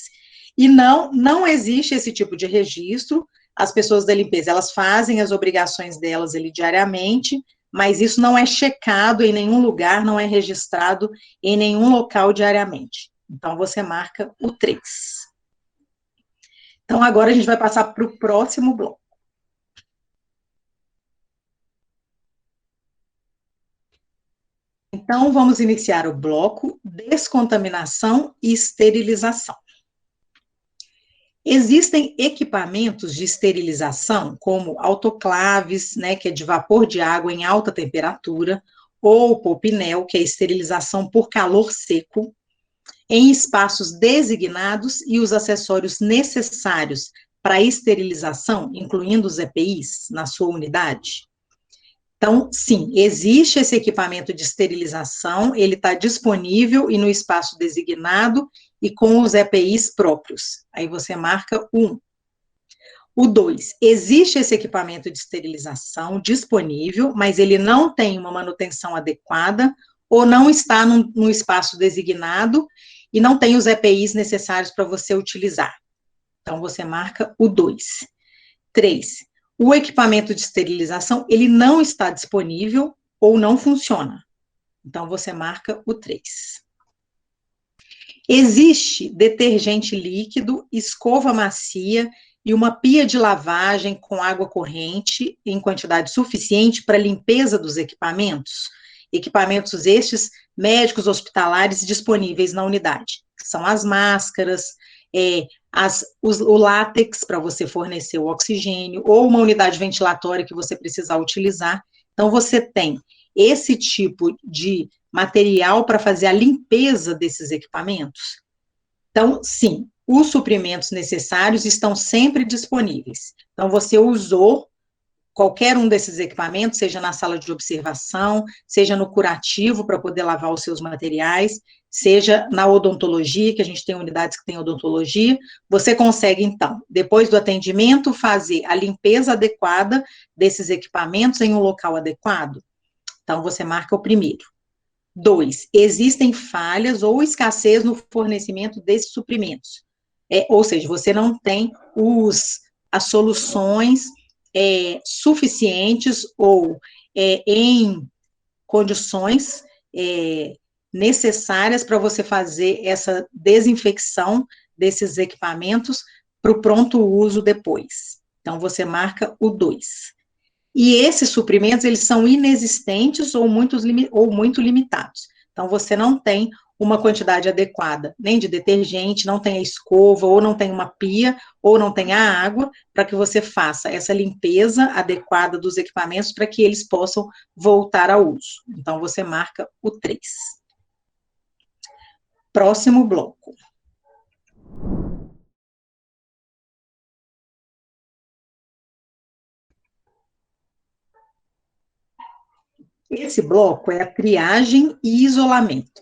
E não existe esse tipo de registro. As pessoas da limpeza, elas fazem as obrigações delas ali diariamente, mas isso não é checado em nenhum lugar, não é registrado em nenhum local diariamente. Então, você marca o 3. Então, agora a gente vai passar para o próximo bloco. Então, vamos iniciar o bloco descontaminação e esterilização. Existem equipamentos de esterilização, como autoclaves, né, que é de vapor de água em alta temperatura, ou Popinel, que é esterilização por calor seco, em espaços designados e os acessórios necessários para a esterilização, incluindo os EPIs, na sua unidade? Então, sim, existe esse equipamento de esterilização, ele está disponível e no espaço designado e com os EPIs próprios. Aí você marca o 1. O 2, existe esse equipamento de esterilização disponível, mas ele não tem uma manutenção adequada ou não está num espaço designado e não tem os EPIs necessários para você utilizar. Então, você marca o 2. 3, o equipamento de esterilização, ele não está disponível ou não funciona. Então, você marca o 3. Existe detergente líquido, escova macia e uma pia de lavagem com água corrente em quantidade suficiente para limpeza dos equipamentos. Equipamentos estes médicos hospitalares disponíveis na unidade. São as máscaras, o látex para você fornecer o oxigênio, ou uma unidade ventilatória que você precisar utilizar. Então, você tem esse tipo de material para fazer a limpeza desses equipamentos. Então, sim, os suprimentos necessários estão sempre disponíveis. Então, você usou qualquer um desses equipamentos, seja na sala de observação, seja no curativo para poder lavar os seus materiais, seja na odontologia, que a gente tem unidades que tem odontologia, você consegue, então, depois do atendimento, fazer a limpeza adequada desses equipamentos em um local adequado. Então, você marca o primeiro. 2, existem falhas ou escassez no fornecimento desses suprimentos. Ou seja, você não tem as soluções suficientes ou em condições necessárias para você fazer essa desinfecção desses equipamentos para o pronto uso depois. Então, você marca o 2. E esses suprimentos, eles são inexistentes ou muito limitados. Então, você não tem uma quantidade adequada, nem de detergente, não tem a escova, ou não tem uma pia, ou não tem a água, para que você faça essa limpeza adequada dos equipamentos para que eles possam voltar ao uso. Então, você marca o 3. Próximo bloco. Esse bloco é a triagem e isolamento.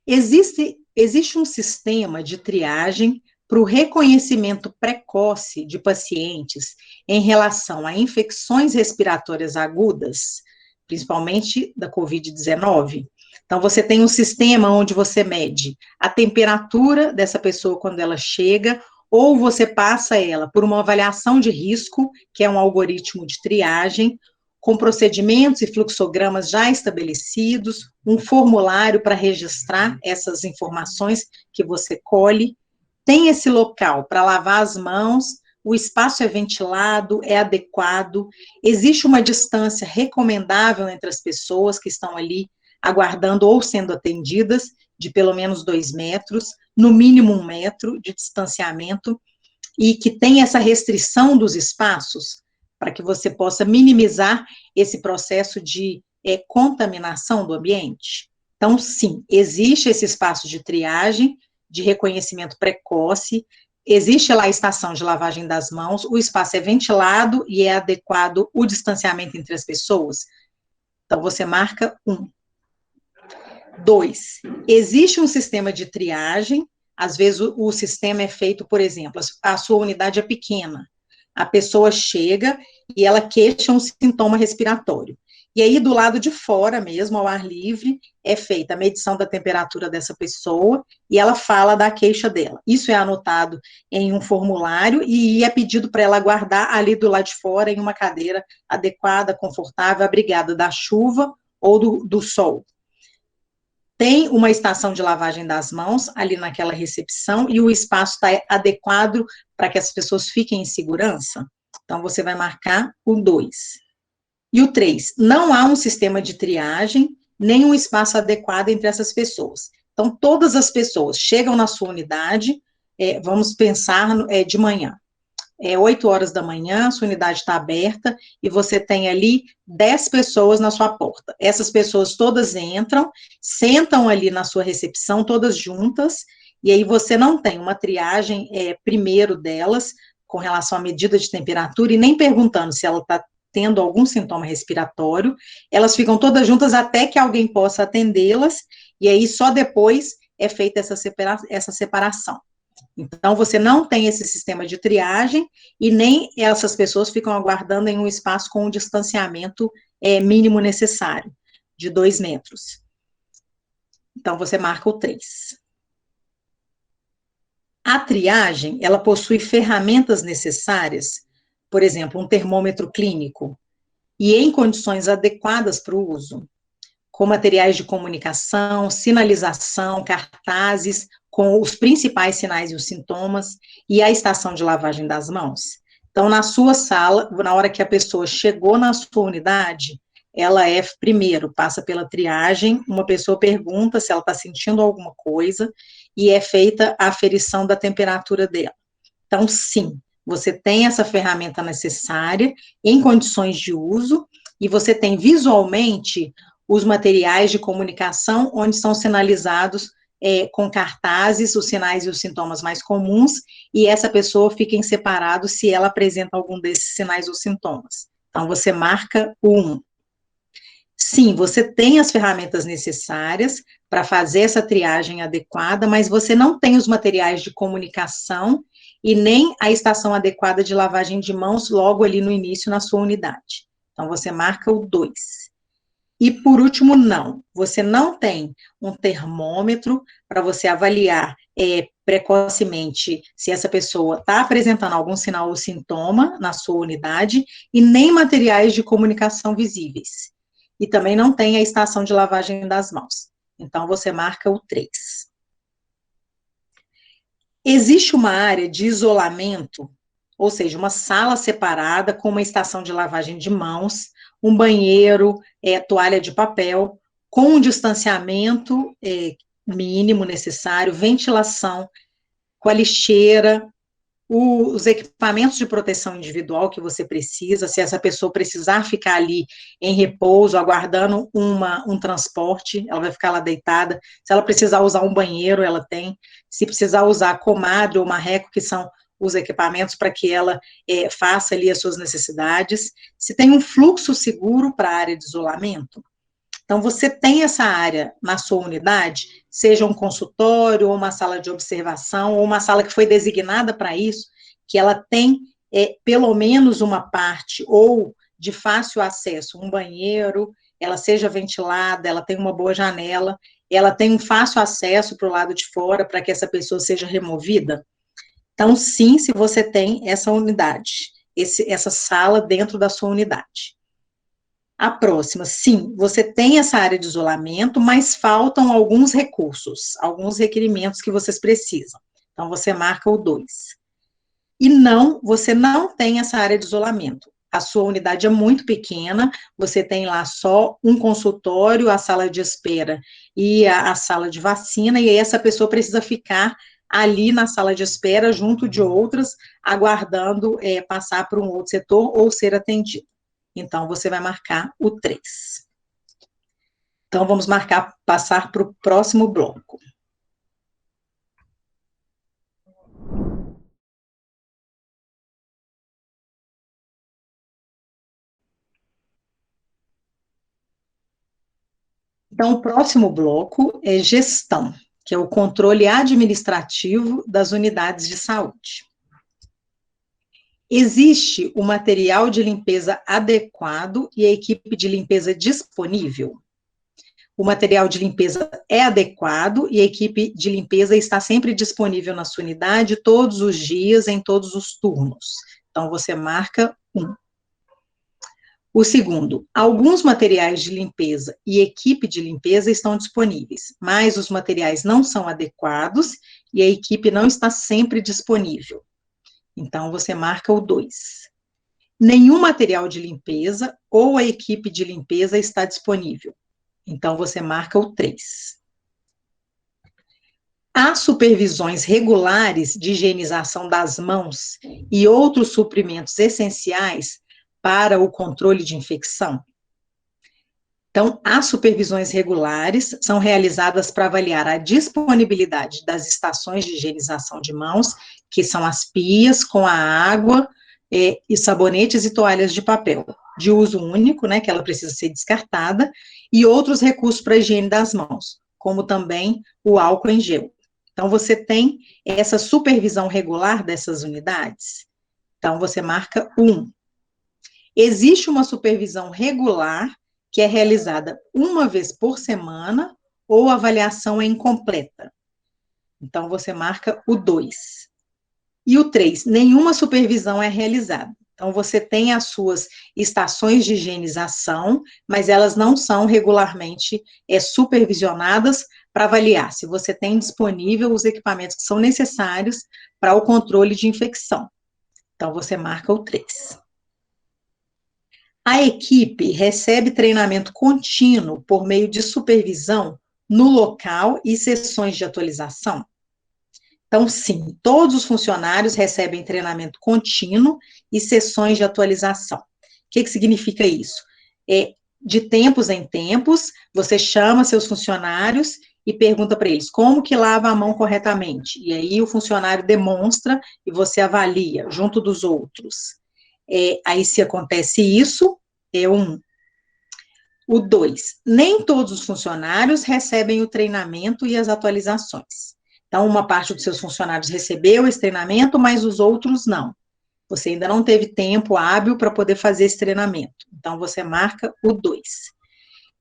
Existe um sistema de triagem para o reconhecimento precoce de pacientes em relação a infecções respiratórias agudas, principalmente da Covid-19. Então, você tem um sistema onde você mede a temperatura dessa pessoa quando ela chega, ou você passa ela por uma avaliação de risco, que é um algoritmo de triagem, com procedimentos e fluxogramas já estabelecidos, um formulário para registrar essas informações que você colhe, tem esse local para lavar as mãos, o espaço é ventilado, é adequado, existe uma distância recomendável entre as pessoas que estão ali aguardando ou sendo atendidas, de pelo menos 2 metros, no mínimo 1 metro de distanciamento, e que tem essa restrição dos espaços, para que você possa minimizar esse processo de contaminação do ambiente. Então, sim, existe esse espaço de triagem, de reconhecimento precoce, existe lá a estação de lavagem das mãos, o espaço é ventilado e é adequado o distanciamento entre as pessoas. Então, você marca 1. 2, existe um sistema de triagem, às vezes o sistema é feito, por exemplo, a sua unidade é pequena, a pessoa chega e ela queixa um sintoma respiratório. E aí, do lado de fora mesmo, ao ar livre, é feita a medição da temperatura dessa pessoa e ela fala da queixa dela. Isso é anotado em um formulário e é pedido para ela aguardar ali do lado de fora em uma cadeira adequada, confortável, abrigada da chuva ou do sol. Tem uma estação de lavagem das mãos ali naquela recepção e o espaço está adequado para que as pessoas fiquem em segurança. Então, você vai marcar o 2. E o 3, não há um sistema de triagem, nem um espaço adequado entre essas pessoas. Então, todas as pessoas chegam na sua unidade, vamos pensar de manhã. 8 horas da manhã, sua unidade está aberta, e você tem ali 10 pessoas na sua porta. Essas pessoas todas entram, sentam ali na sua recepção, todas juntas, e aí você não tem uma triagem primeiro delas, com relação à medida de temperatura, e nem perguntando se ela está tendo algum sintoma respiratório, elas ficam todas juntas até que alguém possa atendê-las, e aí só depois é feita essa separação. Então, você não tem esse sistema de triagem e nem essas pessoas ficam aguardando em um espaço com um distanciamento mínimo necessário, de 2 metros. Então, você marca o 3. A triagem, ela possui ferramentas necessárias, por exemplo, um termômetro clínico, e em condições adequadas para o uso, com materiais de comunicação, sinalização, cartazes, com os principais sinais e os sintomas, e a estação de lavagem das mãos. Então, na sua sala, na hora que a pessoa chegou na sua unidade, ela primeiro, passa pela triagem, uma pessoa pergunta se ela está sentindo alguma coisa, e é feita a aferição da temperatura dela. Então, sim, você tem essa ferramenta necessária, em condições de uso, e você tem visualmente os materiais de comunicação, onde são sinalizados com cartazes, os sinais e os sintomas mais comuns, e essa pessoa fica em separado se ela apresenta algum desses sinais ou sintomas. Então, você marca o 1. Sim, você tem as ferramentas necessárias para fazer essa triagem adequada, mas você não tem os materiais de comunicação e nem a estação adequada de lavagem de mãos logo ali no início na sua unidade. Então, você marca o 2. E, por último, não. Você não tem um termômetro para você avaliar precocemente se essa pessoa está apresentando algum sinal ou sintoma na sua unidade e nem materiais de comunicação visíveis. E também não tem a estação de lavagem das mãos. Então, você marca o 3. Existe uma área de isolamento, ou seja, uma sala separada com uma estação de lavagem de mãos, um banheiro, toalha de papel, com um distanciamento mínimo necessário, ventilação, com a lixeira, os equipamentos de proteção individual que você precisa, se essa pessoa precisar ficar ali em repouso, aguardando um transporte, ela vai ficar lá deitada, se ela precisar usar um banheiro, ela tem, se precisar usar comadre ou marreco, que são os equipamentos para que ela faça ali as suas necessidades, se tem um fluxo seguro para a área de isolamento. Então, você tem essa área na sua unidade, seja um consultório, ou uma sala de observação, ou uma sala que foi designada para isso, que ela tem pelo menos uma parte, ou de fácil acesso, um banheiro, ela seja ventilada, ela tem uma boa janela, ela tem um fácil acesso para o lado de fora, para que essa pessoa seja removida. Então, sim, se você tem essa unidade, essa sala dentro da sua unidade. A próxima, sim, você tem essa área de isolamento, mas faltam alguns recursos, alguns requerimentos que vocês precisam. Então, você marca o 2. E não, você não tem essa área de isolamento. A sua unidade é muito pequena, você tem lá só um consultório, a sala de espera e a sala de vacina, e aí essa pessoa precisa ficar ali na sala de espera, junto de outras, aguardando passar para um outro setor ou ser atendido. Então, você vai marcar o 3. Então, vamos passar para o próximo bloco. Então, o próximo bloco é gestão, que é o controle administrativo das unidades de saúde. Existe o material de limpeza adequado e a equipe de limpeza disponível? O material de limpeza é adequado e a equipe de limpeza está sempre disponível na sua unidade, todos os dias, em todos os turnos. Então, você marca 1. O segundo, alguns materiais de limpeza e equipe de limpeza estão disponíveis, mas os materiais não são adequados e a equipe não está sempre disponível. Então, você marca o 2. Nenhum material de limpeza ou a equipe de limpeza está disponível. Então, você marca o 3. Há supervisões regulares de higienização das mãos e outros suprimentos essenciais para o controle de infecção? Então, as supervisões regulares são realizadas para avaliar a disponibilidade das estações de higienização de mãos, que são as pias com a água e sabonetes e toalhas de papel, de uso único, né, que ela precisa ser descartada, e outros recursos para a higiene das mãos, como também o álcool em gel. Então, você tem essa supervisão regular dessas unidades? Então, você marca 1. Existe uma supervisão regular, que é realizada uma vez por semana, ou a avaliação é incompleta? Então, você marca o 2. E o 3, nenhuma supervisão é realizada. Então, você tem as suas estações de higienização, mas elas não são regularmente supervisionadas para avaliar se você tem disponível os equipamentos que são necessários para o controle de infecção. Então, você marca o 3. A equipe recebe treinamento contínuo por meio de supervisão no local e sessões de atualização? Então, sim, todos os funcionários recebem treinamento contínuo e sessões de atualização. O que significa isso? De tempos em tempos, você chama seus funcionários e pergunta para eles como que lava a mão corretamente. E aí o funcionário demonstra e você avalia junto dos outros. Aí, se acontece isso, é 1. O 2, nem todos os funcionários recebem o treinamento e as atualizações. Então, uma parte dos seus funcionários recebeu esse treinamento, mas os outros não. Você ainda não teve tempo hábil para poder fazer esse treinamento. Então, você marca o 2.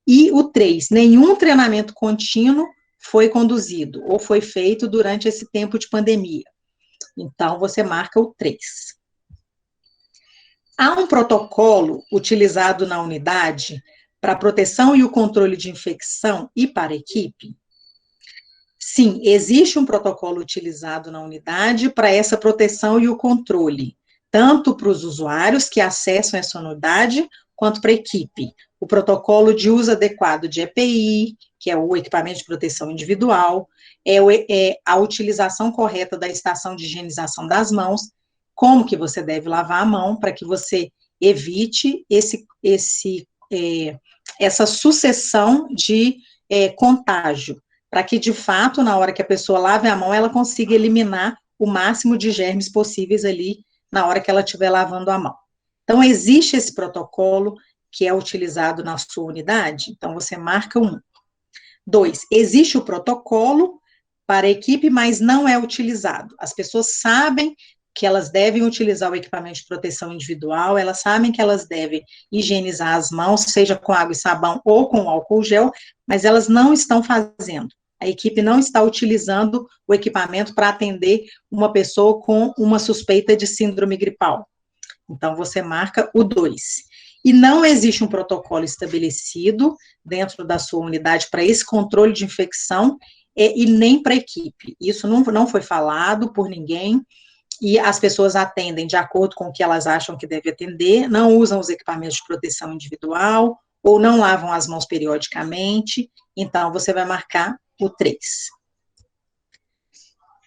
E o 3, nenhum treinamento contínuo foi conduzido ou foi feito durante esse tempo de pandemia. Então, você marca o 3. Há um protocolo utilizado na unidade para a proteção e o controle de infecção e para a equipe? Sim, existe um protocolo utilizado na unidade para essa proteção e o controle, tanto para os usuários que acessam essa unidade, quanto para a equipe. O protocolo de uso adequado de EPI, que é o equipamento de proteção individual, a utilização correta da estação de higienização das mãos, como que você deve lavar a mão para que você evite essa sucessão de contágio, para que, de fato, na hora que a pessoa lave a mão, ela consiga eliminar o máximo de germes possíveis ali, na hora que ela estiver lavando a mão. Então, existe esse protocolo que é utilizado na sua unidade, então você marca 1. 2, existe o protocolo para a equipe, mas não é utilizado. As pessoas sabem que elas devem utilizar o equipamento de proteção individual, elas sabem que elas devem higienizar as mãos, seja com água e sabão ou com álcool gel, mas elas não estão fazendo. A equipe não está utilizando o equipamento para atender uma pessoa com uma suspeita de síndrome gripal. Então, você marca o 2. E não existe um protocolo estabelecido dentro da sua unidade para esse controle de infecção e nem para a equipe. Isso não foi falado por ninguém, e as pessoas atendem de acordo com o que elas acham que deve atender, não usam os equipamentos de proteção individual, ou não lavam as mãos periodicamente, então você vai marcar o 3.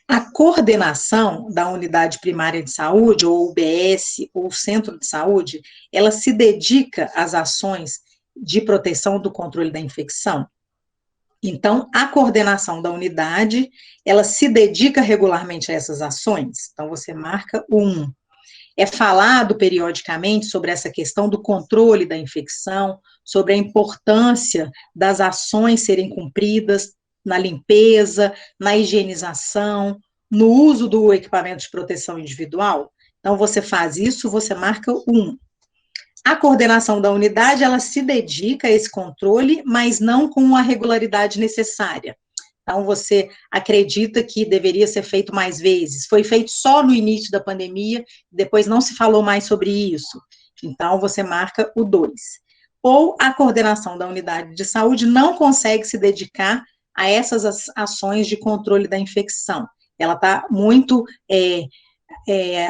A coordenação da unidade primária de saúde, ou UBS, ou centro de saúde, ela se dedica às ações de proteção do controle da infecção? Então, a coordenação da unidade, ela se dedica regularmente a essas ações? Então, você marca o 1. É falado periodicamente sobre essa questão do controle da infecção, sobre a importância das ações serem cumpridas na limpeza, na higienização, no uso do equipamento de proteção individual? Então, você faz isso, você marca o 1. A coordenação da unidade, ela se dedica a esse controle, mas não com a regularidade necessária. Então, você acredita que deveria ser feito mais vezes, foi feito só no início da pandemia, depois não se falou mais sobre isso. Então, você marca o 2. Ou a coordenação da unidade de saúde não consegue se dedicar a essas ações de controle da infecção. Ela está muito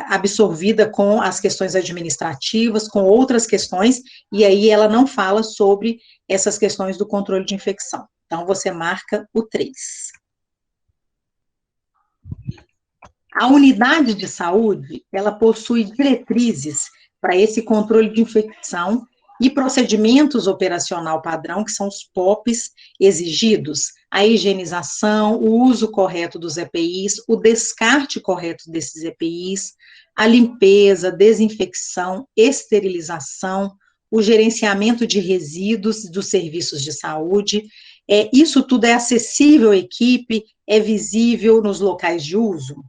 absorvida com as questões administrativas, com outras questões, e aí ela não fala sobre essas questões do controle de infecção. Então, você marca o 3. A unidade de saúde, ela possui diretrizes para esse controle de infecção e procedimentos operacional padrão, que são os POPs exigidos, a higienização, o uso correto dos EPIs, o descarte correto desses EPIs, a limpeza, desinfecção, esterilização, o gerenciamento de resíduos dos serviços de saúde, Isso tudo é acessível à equipe, é visível nos locais de uso?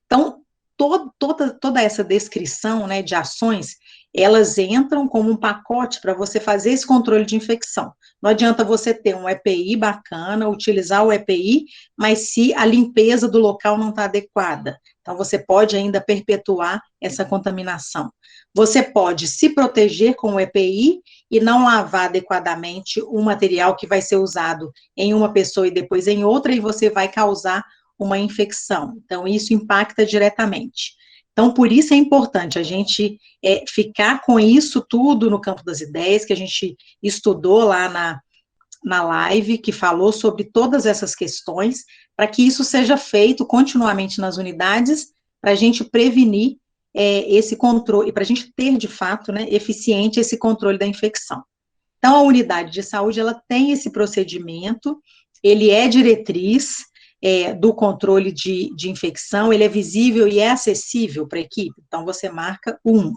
Então, toda essa descrição, né, de ações, elas entram como um pacote para você fazer esse controle de infecção. Não adianta você ter um EPI bacana, utilizar o EPI, mas se a limpeza do local não está adequada. Então, você pode ainda perpetuar essa contaminação. Você pode se proteger com o EPI e não lavar adequadamente o material que vai ser usado em uma pessoa e depois em outra, e você vai causar uma infecção. Então, isso impacta diretamente. Então, por isso é importante a gente ficar com isso tudo no campo das ideias, que a gente estudou lá na live, que falou sobre todas essas questões, para que isso seja feito continuamente nas unidades, para a gente prevenir esse controle, para a gente ter, de fato, né, eficiente esse controle da infecção. Então, a unidade de saúde, ela tem esse procedimento, ele é diretriz do controle de infecção, ele é visível e é acessível para a equipe, então você marca 1.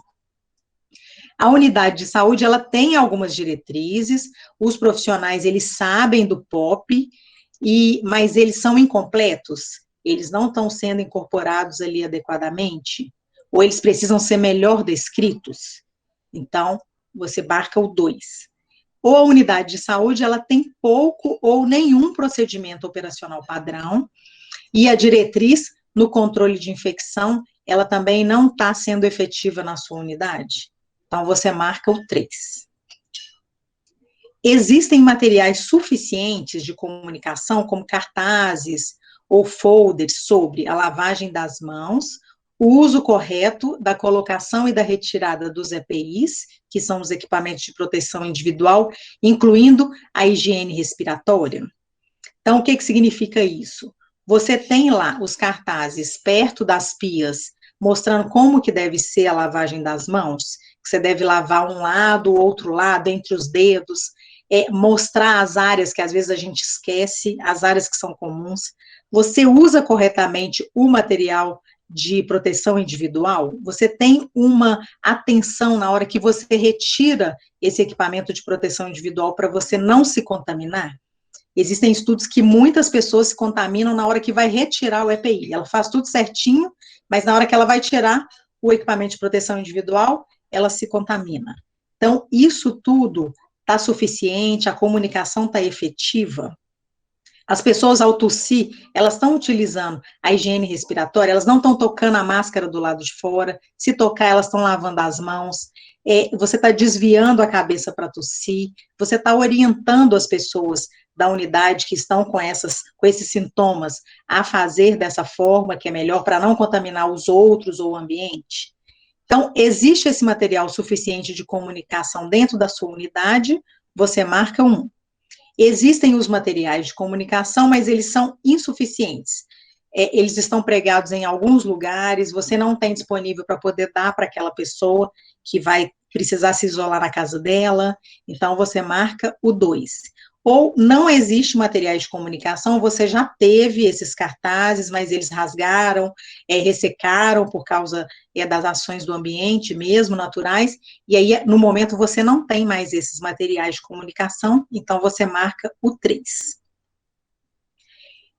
A unidade de saúde, ela tem algumas diretrizes, os profissionais, eles sabem do POP, mas eles são incompletos, eles não estão sendo incorporados ali adequadamente, ou eles precisam ser melhor descritos, então, você marca o 2. Ou a unidade de saúde, ela tem pouco ou nenhum procedimento operacional padrão, e a diretriz no controle de infecção, ela também não está sendo efetiva na sua unidade. Então, você marca o 3. Existem materiais suficientes de comunicação, como cartazes ou folders sobre a lavagem das mãos, o uso correto da colocação e da retirada dos EPIs, que são os equipamentos de proteção individual, incluindo a higiene respiratória. Então, o que significa isso? Você tem lá os cartazes perto das pias, mostrando como que deve ser a lavagem das mãos, que você deve lavar um lado, o outro lado, entre os dedos, mostrar as áreas que às vezes a gente esquece, as áreas que são comuns. Você usa corretamente o material de proteção individual? Você tem uma atenção na hora que você retira esse equipamento de proteção individual para você não se contaminar? Existem estudos que muitas pessoas se contaminam na hora que vai retirar o EPI. Ela faz tudo certinho, mas na hora que ela vai tirar o equipamento de proteção individual, ela se contamina. Então, isso tudo está suficiente, a comunicação está efetiva. As pessoas, ao tossir, elas estão utilizando a higiene respiratória, elas não estão tocando a máscara do lado de fora, se tocar, elas estão lavando as mãos, você está desviando a cabeça para tossir, você está orientando as pessoas da unidade que estão com esses sintomas a fazer dessa forma, que é melhor para não contaminar os outros ou o ambiente. Então, existe esse material suficiente de comunicação dentro da sua unidade, você marca 1. Existem os materiais de comunicação, mas eles são insuficientes. Eles estão pregados em alguns lugares, você não tem disponível para poder dar para aquela pessoa que vai precisar se isolar na casa dela, então você marca o 2. Ou não existe materiais de comunicação, você já teve esses cartazes, mas eles rasgaram, ressecaram por causa das ações do ambiente mesmo, naturais, e aí, no momento, você não tem mais esses materiais de comunicação, então você marca o 3.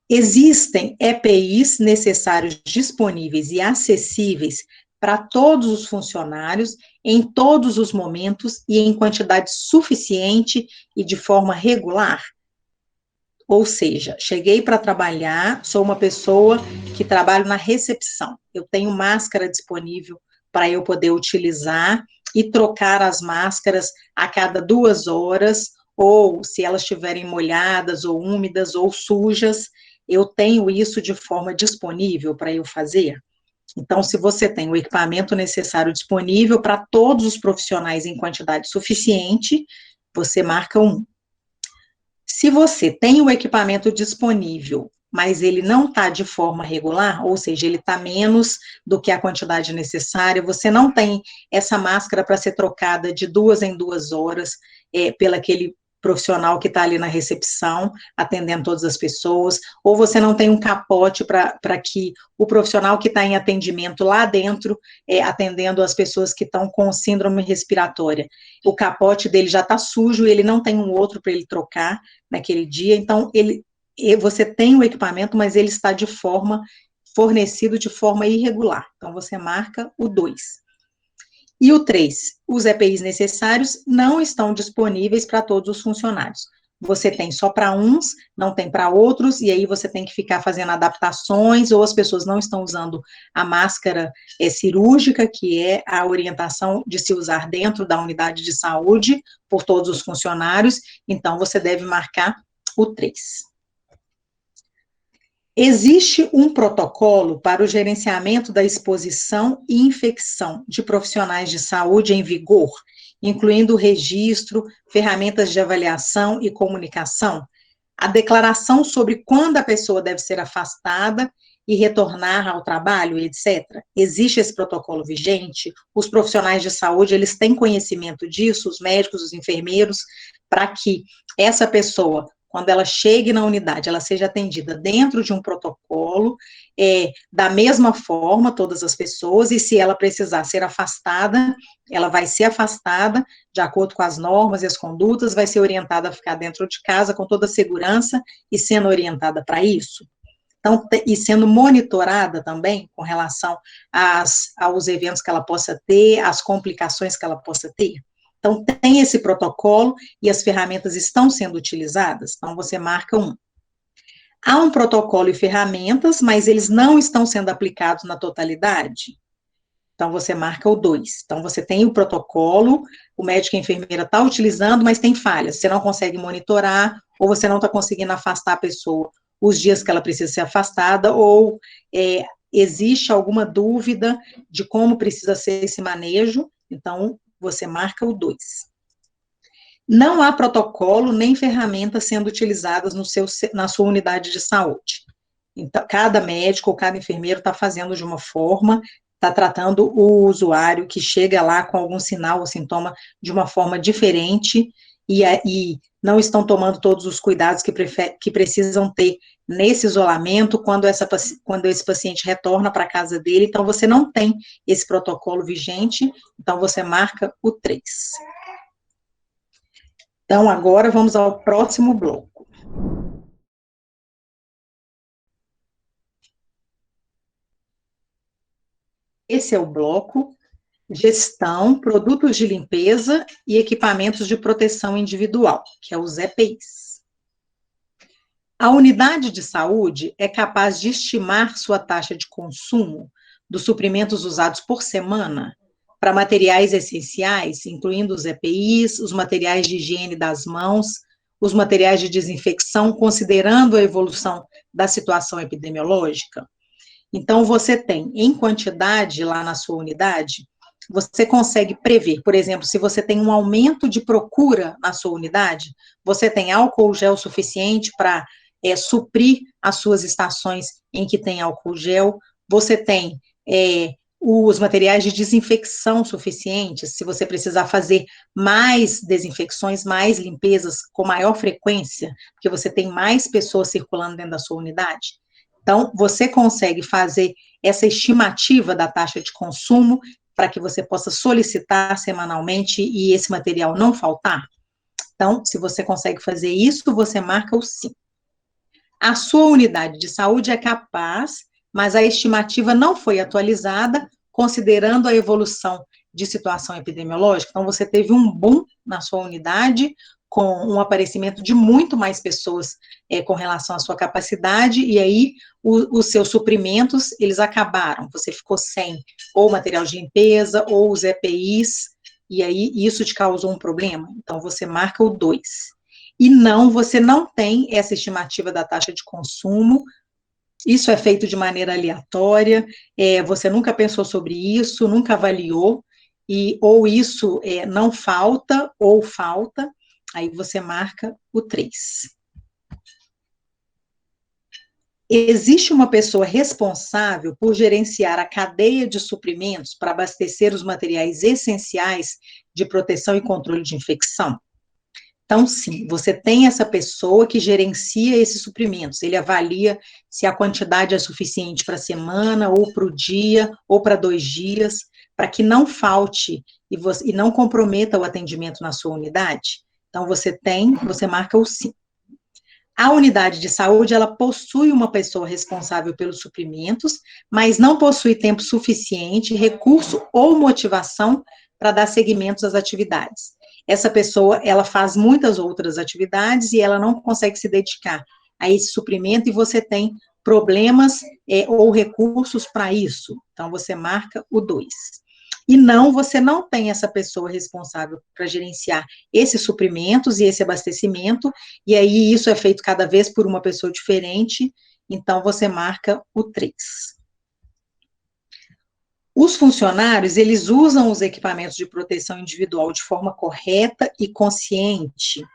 Existem EPIs necessários disponíveis e acessíveis para todos os funcionários, em todos os momentos e em quantidade suficiente e de forma regular? Ou seja, cheguei para trabalhar, sou uma pessoa que trabalho na recepção, eu tenho máscara disponível para eu poder utilizar e trocar as máscaras a cada 2 horas, ou se elas estiverem molhadas, ou úmidas, ou sujas, eu tenho isso de forma disponível para eu fazer? Então, se você tem o equipamento necessário disponível para todos os profissionais em quantidade suficiente, você marca 1. Se você tem o equipamento disponível, mas ele não está de forma regular, ou seja, ele está menos do que a quantidade necessária, você não tem essa máscara para ser trocada de 2 em 2 horas, pelo aquele profissional que está ali na recepção, atendendo todas as pessoas, ou você não tem um capote para que o profissional que está em atendimento lá dentro, atendendo as pessoas que estão com síndrome respiratória, o capote dele já está sujo e ele não tem um outro para ele trocar naquele dia, então você tem o equipamento, mas ele está fornecido de forma irregular, então você marca o 2. E o 3, os EPIs necessários não estão disponíveis para todos os funcionários. Você tem só para uns, não tem para outros, e aí você tem que ficar fazendo adaptações, ou as pessoas não estão usando a máscara cirúrgica, que é a orientação de se usar dentro da unidade de saúde, por todos os funcionários, então você deve marcar o 3. Existe um protocolo para o gerenciamento da exposição e infecção de profissionais de saúde em vigor, incluindo registro, ferramentas de avaliação e comunicação, a declaração sobre quando a pessoa deve ser afastada e retornar ao trabalho, etc. Existe esse protocolo vigente? Os profissionais de saúde, eles têm conhecimento disso, os médicos, os enfermeiros, para que essa pessoa, quando ela chegue na unidade, ela seja atendida dentro de um protocolo, da mesma forma, todas as pessoas, e se ela precisar ser afastada, ela vai ser afastada, de acordo com as normas e as condutas, vai ser orientada a ficar dentro de casa com toda a segurança e sendo orientada para isso. Então, e sendo monitorada também com relação aos eventos que ela possa ter, às complicações que ela possa ter. Então, tem esse protocolo e as ferramentas estão sendo utilizadas, então você marca 1. Há um protocolo e ferramentas, mas eles não estão sendo aplicados na totalidade, então você marca o 2. Então, você tem o protocolo, o médico e a enfermeira estão utilizando, mas tem falhas, você não consegue monitorar, ou você não está conseguindo afastar a pessoa os dias que ela precisa ser afastada, ou existe alguma dúvida de como precisa ser esse manejo, então você marca o 2. Não há protocolo nem ferramentas sendo utilizadas na sua unidade de saúde. Então, cada médico ou cada enfermeiro está fazendo de uma forma, está tratando o usuário que chega lá com algum sinal ou sintoma de uma forma diferente e não estão tomando todos os cuidados que precisam ter nesse isolamento quando esse paciente retorna para a casa dele. Então, você não tem esse protocolo vigente, então você marca o 3. Então, agora vamos ao próximo bloco. Esse é o bloco Gestão, Produtos de Limpeza e Equipamentos de Proteção Individual, que é os EPIs. A unidade de saúde é capaz de estimar sua taxa de consumo dos suprimentos usados por semana para materiais essenciais, incluindo os EPIs, os materiais de higiene das mãos, os materiais de desinfecção, considerando a evolução da situação epidemiológica. Então, você tem, em quantidade lá na sua unidade, você consegue prever, por exemplo, se você tem um aumento de procura na sua unidade, você tem álcool gel suficiente para suprir as suas estações em que tem álcool gel, você tem os materiais de desinfecção suficientes, se você precisar fazer mais desinfecções, mais limpezas com maior frequência, porque você tem mais pessoas circulando dentro da sua unidade. Então, você consegue fazer essa estimativa da taxa de consumo para que você possa solicitar semanalmente e esse material não faltar? Então, se você consegue fazer isso, você marca o sim. A sua unidade de saúde é capaz, mas a estimativa não foi atualizada, considerando a evolução de situação epidemiológica. Então, você teve um boom na sua unidade, com um aparecimento de muito mais pessoas com relação à sua capacidade, e aí os seus suprimentos, eles acabaram, você ficou sem ou material de limpeza, ou os EPIs, e aí isso te causou um problema, então você marca o 2. E não, você não tem essa estimativa da taxa de consumo, isso é feito de maneira aleatória, você nunca pensou sobre isso, nunca avaliou, ou isso não falta, ou falta, aí você marca o 3. Existe uma pessoa responsável por gerenciar a cadeia de suprimentos para abastecer os materiais essenciais de proteção e controle de infecção? Então, sim, você tem essa pessoa que gerencia esses suprimentos, ele avalia se a quantidade é suficiente para a semana, ou para o dia, ou para 2 dias, para que não falte e não comprometa o atendimento na sua unidade. Então, você marca o sim. A unidade de saúde, ela possui uma pessoa responsável pelos suprimentos, mas não possui tempo suficiente, recurso ou motivação para dar seguimento às atividades. Essa pessoa, ela faz muitas outras atividades e ela não consegue se dedicar a esse suprimento e você tem problemas ou recursos para isso. Então, você marca o 2. E não, você não tem essa pessoa responsável para gerenciar esses suprimentos e esse abastecimento, e aí isso é feito cada vez por uma pessoa diferente, então você marca o 3. Os funcionários, eles usam os equipamentos de proteção individual de forma correta e consciente,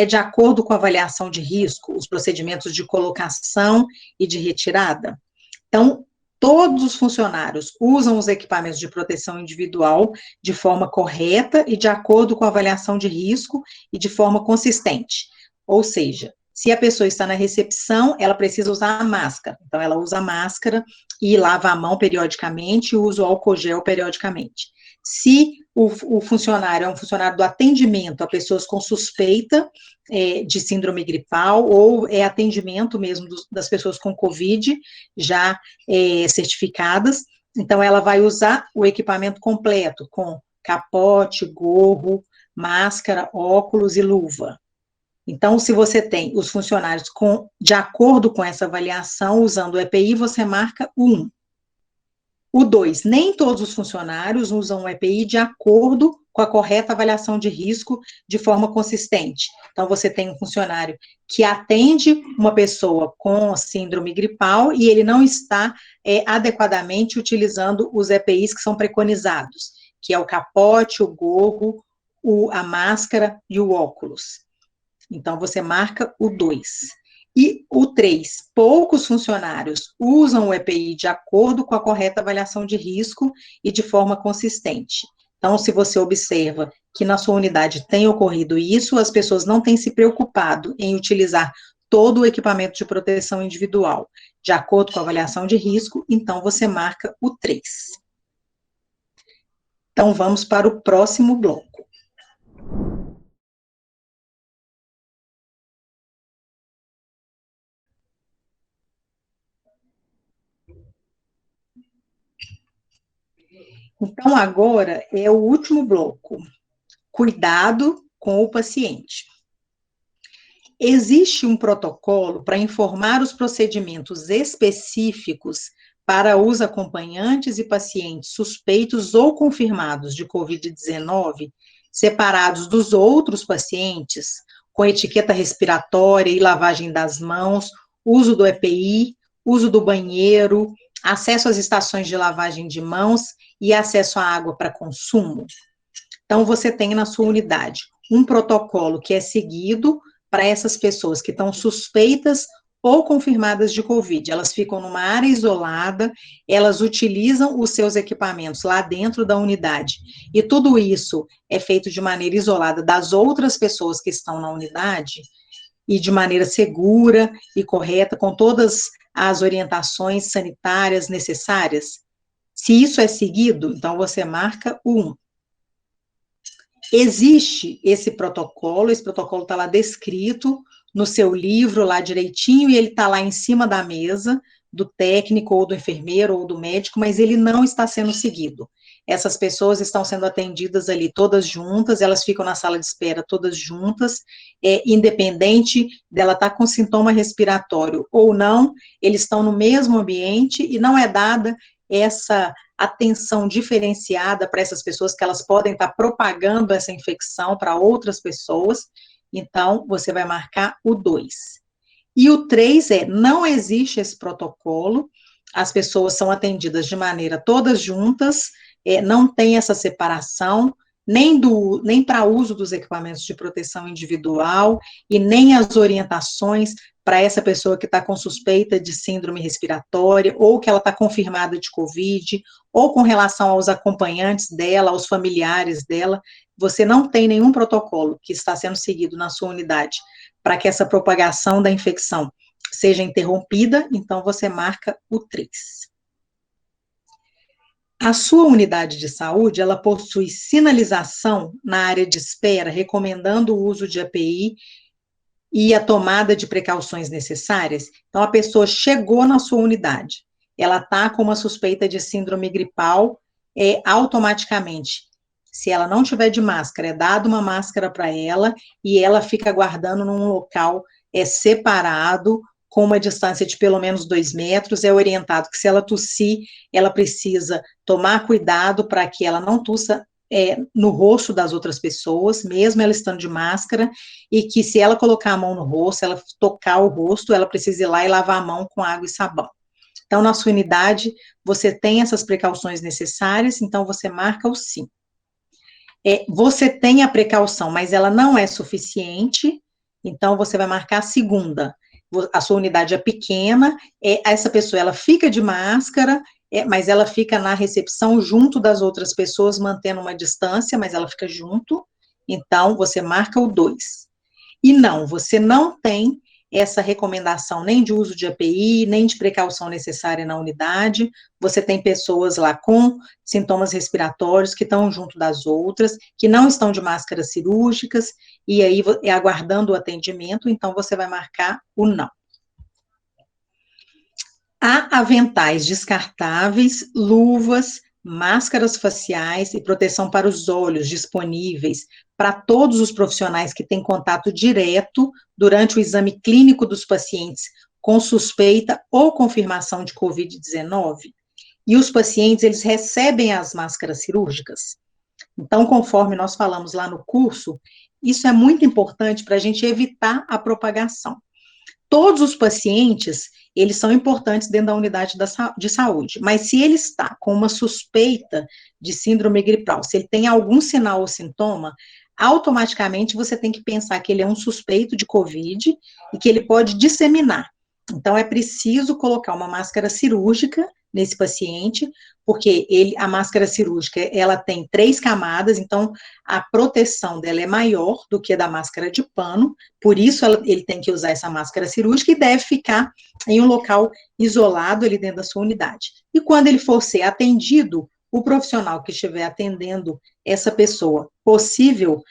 de acordo com a avaliação de risco, os procedimentos de colocação e de retirada. Então, todos os funcionários usam os equipamentos de proteção individual de forma correta e de acordo com a avaliação de risco e de forma consistente. Ou seja, se a pessoa está na recepção, ela precisa usar a máscara. Então, ela usa a máscara e lava a mão periodicamente e usa o álcool gel periodicamente. Se o funcionário é um funcionário do atendimento a pessoas com suspeita de síndrome gripal, ou é atendimento mesmo das pessoas com Covid, já certificadas, então ela vai usar o equipamento completo, com capote, gorro, máscara, óculos e luva. Então, se você tem os funcionários de acordo com essa avaliação, usando o EPI, você marca o 1. O 2, nem todos os funcionários usam o EPI de acordo com a correta avaliação de risco de forma consistente. Então, você tem um funcionário que atende uma pessoa com síndrome gripal e ele não está adequadamente utilizando os EPIs que são preconizados, que é o capote, o gorro, a máscara e o óculos. Então, você marca o 2. E o 3, poucos funcionários usam o EPI de acordo com a correta avaliação de risco e de forma consistente. Então, se você observa que na sua unidade tem ocorrido isso, as pessoas não têm se preocupado em utilizar todo o equipamento de proteção individual de acordo com a avaliação de risco, então você marca o 3. Então, vamos para o próximo bloco. Então, agora é o último bloco. Cuidado com o paciente. Existe um protocolo para informar os procedimentos específicos para os acompanhantes e pacientes suspeitos ou confirmados de Covid-19, separados dos outros pacientes, com etiqueta respiratória e lavagem das mãos, uso do EPI, uso do banheiro, acesso às estações de lavagem de mãos e acesso à água para consumo. Então, você tem na sua unidade um protocolo que é seguido para essas pessoas que estão suspeitas ou confirmadas de Covid. Elas ficam numa área isolada, elas utilizam os seus equipamentos lá dentro da unidade. E tudo isso é feito de maneira isolada das outras pessoas que estão na unidade e de maneira segura e correta, com todas as orientações sanitárias necessárias. Se isso é seguido, então você marca o 1. Existe esse protocolo está lá descrito no seu livro, lá direitinho, e ele está lá em cima da mesa do técnico, ou do enfermeiro, ou do médico, mas ele não está sendo seguido. Essas pessoas estão sendo atendidas ali todas juntas, elas ficam na sala de espera todas juntas, independente dela estar com sintoma respiratório ou não, eles estão no mesmo ambiente e não é dada essa atenção diferenciada para essas pessoas, que elas podem estar propagando essa infecção para outras pessoas. Então, você vai marcar o 2. E o 3 não existe esse protocolo, as pessoas são atendidas de maneira todas juntas, não tem essa separação, nem para uso dos equipamentos de proteção individual, e nem as orientações para essa pessoa que está com suspeita de síndrome respiratória, ou que ela está confirmada de Covid, ou com relação aos acompanhantes dela, aos familiares dela, você não tem nenhum protocolo que está sendo seguido na sua unidade para que essa propagação da infecção seja interrompida, então você marca o 3. A sua unidade de saúde, ela possui sinalização na área de espera, recomendando o uso de API e a tomada de precauções necessárias. Então, a pessoa chegou na sua unidade, ela está com uma suspeita de síndrome gripal, automaticamente, se ela não tiver de máscara, é dada uma máscara para ela e ela fica aguardando num local separado, com uma distância de pelo menos 2 metros, é orientado que se ela tossir, ela precisa tomar cuidado para que ela não tussa no rosto das outras pessoas, mesmo ela estando de máscara, e que se ela colocar a mão no rosto, ela tocar o rosto, ela precisa ir lá e lavar a mão com água e sabão. Então, na sua unidade, você tem essas precauções necessárias, então você marca o sim. Você tem a precaução, mas ela não é suficiente, então você vai marcar a segunda. A sua unidade é pequena, essa pessoa, ela fica de máscara, mas ela fica na recepção junto das outras pessoas, mantendo uma distância, mas ela fica junto, então você marca o 2. E não, você não tem essa recomendação nem de uso de API, nem de precaução necessária na unidade, você tem pessoas lá com sintomas respiratórios que estão junto das outras, que não estão de máscaras cirúrgicas, e aí aguardando o atendimento, então você vai marcar o não. Há aventais descartáveis, luvas, máscaras faciais e proteção para os olhos disponíveis para todos os profissionais que têm contato direto durante o exame clínico dos pacientes com suspeita ou confirmação de Covid-19. E os pacientes, eles recebem as máscaras cirúrgicas. Então, conforme nós falamos lá no curso, isso é muito importante para a gente evitar a propagação. Todos os pacientes, eles são importantes dentro da unidade de saúde, mas se ele está com uma suspeita de síndrome gripal, se ele tem algum sinal ou sintoma, automaticamente você tem que pensar que ele é um suspeito de Covid e que ele pode disseminar. Então, é preciso colocar uma máscara cirúrgica nesse paciente, porque a máscara cirúrgica, ela tem 3 camadas, então a proteção dela é maior do que a da máscara de pano, por isso ele tem que usar essa máscara cirúrgica e deve ficar em um local isolado ali dentro da sua unidade. E quando ele for ser atendido, o profissional que estiver atendendo essa pessoa, possível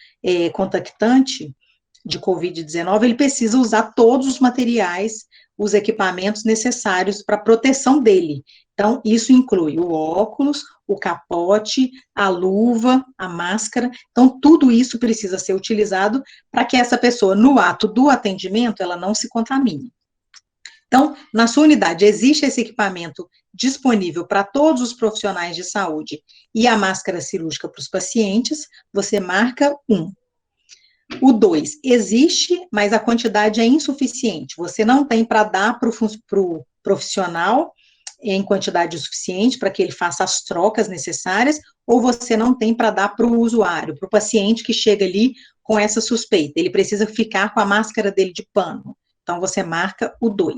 contactante de Covid-19, ele precisa usar todos os materiais, os equipamentos necessários para a proteção dele. Então, isso inclui o óculos, o capote, a luva, a máscara. Então, tudo isso precisa ser utilizado para que essa pessoa, no ato do atendimento, ela não se contamine. Então, na sua unidade, existe esse equipamento disponível para todos os profissionais de saúde e a máscara cirúrgica para os pacientes, você marca 1. O 2, existe, mas a quantidade é insuficiente. Você não tem para dar para o profissional em quantidade suficiente para que ele faça as trocas necessárias, ou você não tem para dar para o usuário, para o paciente que chega ali com essa suspeita. Ele precisa ficar com a máscara dele de pano. Então, você marca o 2.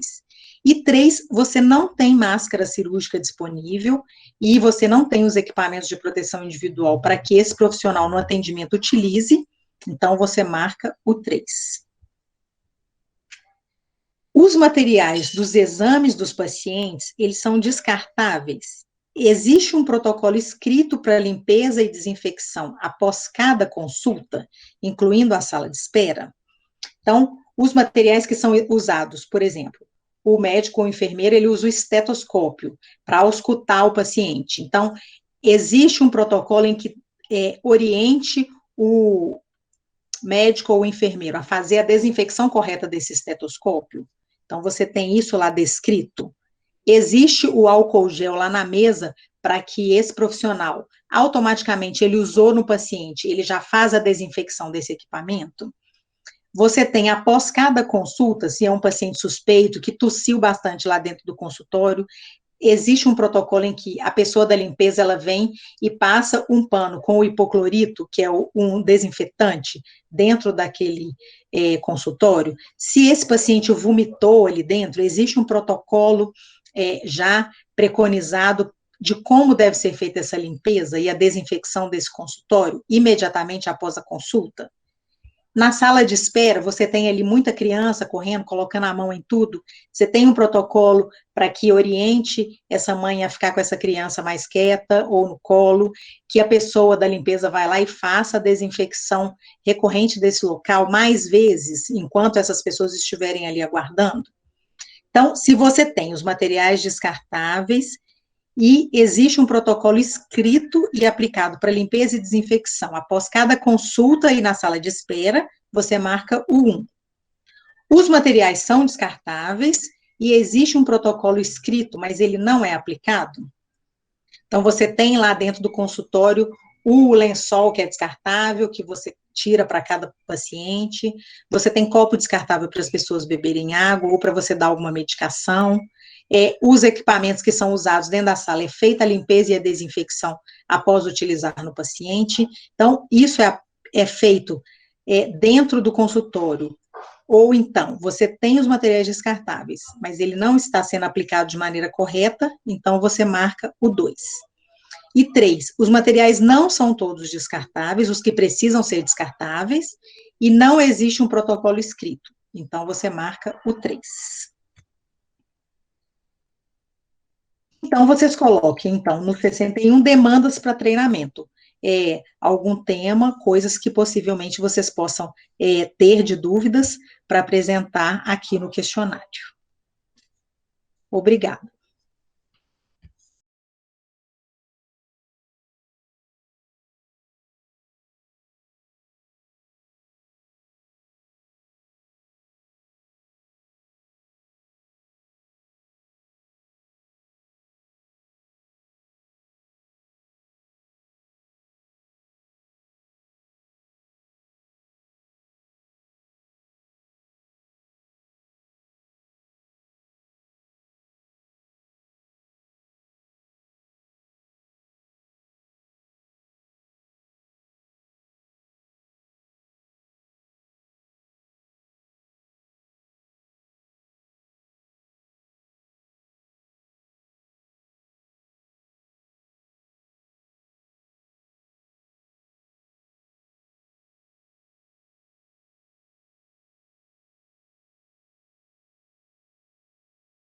E 3, você não tem máscara cirúrgica disponível e você não tem os equipamentos de proteção individual para que esse profissional no atendimento utilize. Então, você marca o 3. Os materiais dos exames dos pacientes, eles são descartáveis. Existe um protocolo escrito para limpeza e desinfecção após cada consulta, incluindo a sala de espera. Então, os materiais que são usados, por exemplo, o médico ou enfermeiro, ele usa o estetoscópio para auscultar o paciente. Então, existe um protocolo em que oriente o médico ou enfermeiro a fazer a desinfecção correta desse estetoscópio. Então, você tem isso lá descrito. Existe o álcool gel lá na mesa para que esse profissional, automaticamente, ele usou no paciente, ele já faz a desinfecção desse equipamento. Você tem, após cada consulta, se é um paciente suspeito, que tossiu bastante lá dentro do consultório, existe um protocolo em que a pessoa da limpeza, ela vem e passa um pano com o hipoclorito, que é um desinfetante, dentro daquele consultório. Se esse paciente vomitou ali dentro, existe um protocolo já preconizado de como deve ser feita essa limpeza e a desinfecção desse consultório imediatamente após a consulta? Na sala de espera, você tem ali muita criança correndo, colocando a mão em tudo. Você tem um protocolo para que oriente essa mãe a ficar com essa criança mais quieta ou no colo, que a pessoa da limpeza vai lá e faça a desinfecção recorrente desse local mais vezes, enquanto essas pessoas estiverem ali aguardando. Então, se você tem os materiais descartáveis e existe um protocolo escrito e aplicado para limpeza e desinfecção. Após cada consulta e na sala de espera, você marca o 1. Os materiais são descartáveis e existe um protocolo escrito, mas ele não é aplicado. Então, você tem lá dentro do consultório o lençol que é descartável, que você tira para cada paciente. Você tem copo descartável para as pessoas beberem água ou para você dar alguma medicação. Os equipamentos que são usados dentro da sala, é feita a limpeza e a desinfecção após utilizar no paciente. Então, isso é feito dentro do consultório. Ou então, você tem os materiais descartáveis, mas ele não está sendo aplicado de maneira correta, então você marca o 2. E 3, os materiais não são todos descartáveis, os que precisam ser descartáveis, e não existe um protocolo escrito, então você marca o 3. Então, vocês coloquem, então, no 61, demandas para treinamento. Algum tema, coisas que possivelmente vocês possam ter de dúvidas para apresentar aqui no questionário. Obrigada.